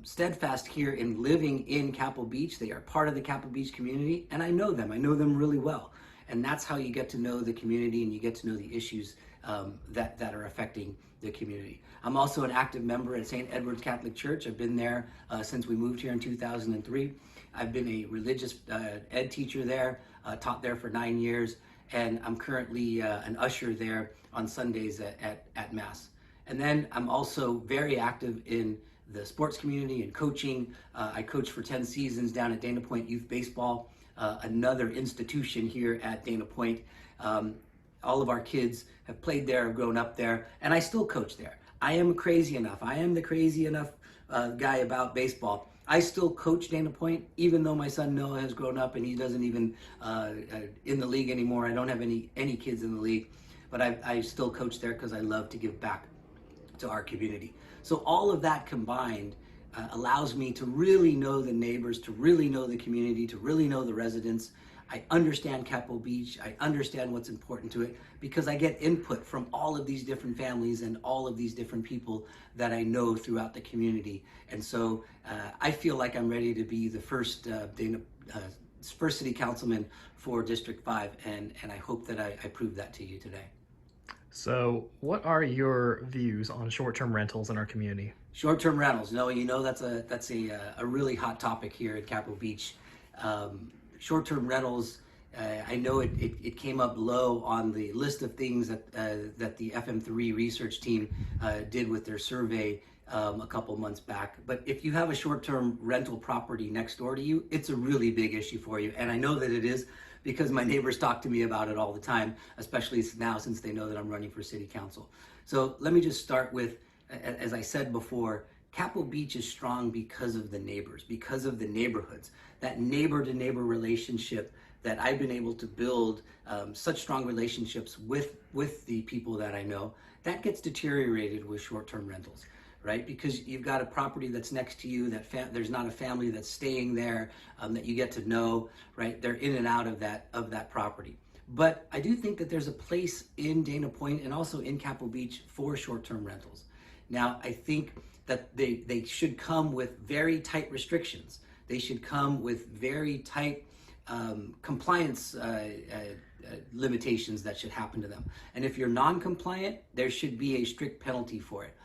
steadfast here in living in Capitol Beach. They are part of the Capitol Beach community, and I know them really well. And that's how you get to know the community and you get to know the issues that are affecting the community. I'm also an active member at St. Edward's Catholic Church. I've been there since we moved here in 2003. I've been a religious ed teacher there, taught there for 9 years, and I'm currently an usher there on Sundays at Mass. And then I'm also very active in the sports community and coaching. I coached for 10 seasons down at Dana Point Youth Baseball, another institution here at Dana Point. All of our kids have played there, have grown up there, and I still coach there. I am crazy enough. I am the crazy enough guy about baseball. I still coach Dana Point, even though my son Noah has grown up and he doesn't even in the league anymore. I don't have any kids in the league, but I still coach there because I love to give back to our community. So all of that combined allows me to really know the neighbors, to really know the community, to really know the residents. I understand Capo Beach. I understand what's important to it because I get input from all of these different families and all of these different people that I know throughout the community. And so I feel like I'm ready to be the first first city councilman for District 5, and I hope that I prove that to you today. So, what are your views on short-term rentals in our community? Short-term rentals. No, you know that's a really hot topic here at Capo Beach. Short-term rentals. I know it came up low on the list of things that the FM3 research team did with their survey a couple months back. But if you have a short-term rental property next door to you, it's a really big issue for you. And I know that it is because my neighbors talk to me about it all the time, especially now since they know that I'm running for city council. So let me just start with, as I said before, Capo Beach is strong because of the neighbors, because of the neighborhoods, that neighbor-to-neighbor relationship that I've been able to build such strong relationships with the people that I know. That gets deteriorated with short-term rentals, right? Because you've got a property that's next to you, there's not a family that's staying there that you get to know, right? They're in and out of that property. But I do think that there's a place in Dana Point and also in Capo Beach for short-term rentals. Now, I think that they should come with very tight restrictions. They should come with very tight compliance limitations that should happen to them. And if you're non-compliant, there should be a strict penalty for it.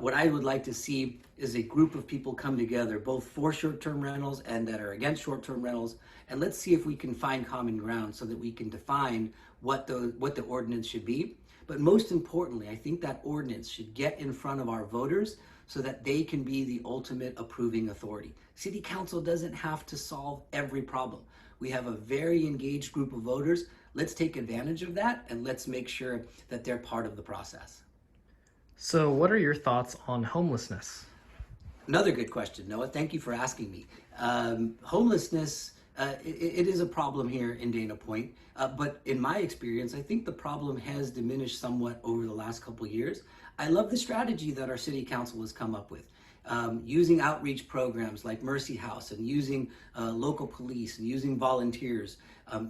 What I would like to see is a group of people come together, both for short-term rentals and that are against short-term rentals, and let's see if we can find common ground so that we can define what the ordinance should be. But most importantly, I think that ordinance should get in front of our voters so that they can be the ultimate approving authority. City Council doesn't have to solve every problem. We have a very engaged group of voters. Let's take advantage of that and let's make sure that they're part of the process. So, what are your thoughts on homelessness? Another good question, Noah. Thank you for asking me. Homelessness, it is a problem here in Dana Point, but in my experience, I think the problem has diminished somewhat over the last couple of years. I love the strategy that our city council has come up with, using outreach programs like Mercy House and using local police and using volunteers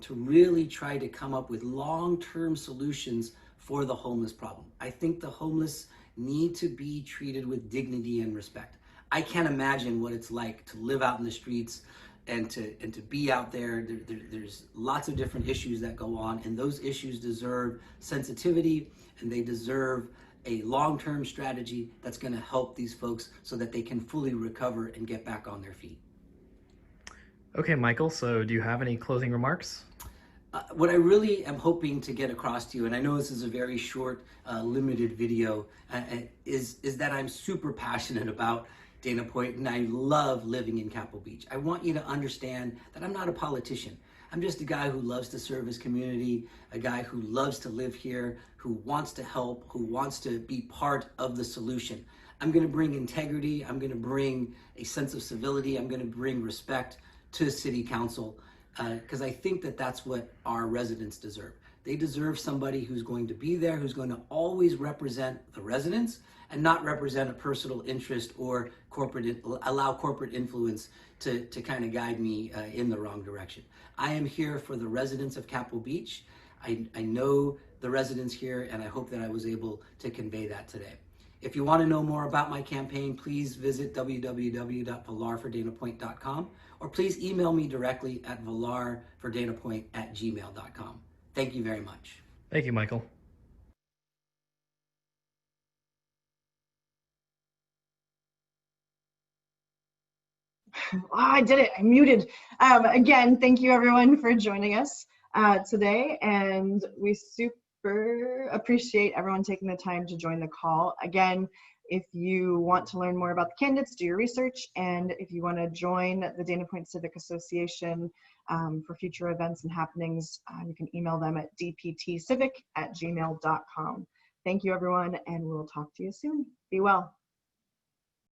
to really try to come up with long-term solutions for the homeless problem. I think the homeless need to be treated with dignity and respect. I can't imagine what it's like to live out in the streets and to be out there. There's lots of different issues that go on, and those issues deserve sensitivity and they deserve a long-term strategy that's going to help these folks so that they can fully recover and get back on their feet. Okay, Michael, so do you have any closing remarks? What I really am hoping to get across to you, and I know this is a very short, limited video, is that I'm super passionate about Dana Point and I love living in Capo Beach. I want you to understand that I'm not a politician. I'm just a guy who loves to serve his community, a guy who loves to live here, who wants to help, who wants to be part of the solution. I'm going to bring integrity. I'm going to bring a sense of civility. I'm going to bring respect to City Council. Because I think that that's what our residents deserve. They deserve somebody who's going to be there, who's going to always represent the residents and not represent a personal interest or allow corporate influence to kind of guide me in the wrong direction. I am here for the residents of Capo Beach. I know the residents here, and I hope that I was able to convey that today. If you want to know more about my campaign, please visit www.valarfordanapoint.com, or please email me directly at valarfordanapoint@gmail.com. Thank you very much. Thank you, Michael. I did it. I muted. Again, thank you everyone for joining us today, and we super appreciate everyone taking the time to join the call. Again, if you want to learn more about the candidates, do your research, and if you want to join the Dana Point Civic Association for future events and happenings, you can email them at dptcivic@gmail.com. Thank you everyone, and we'll talk to you soon. Be well.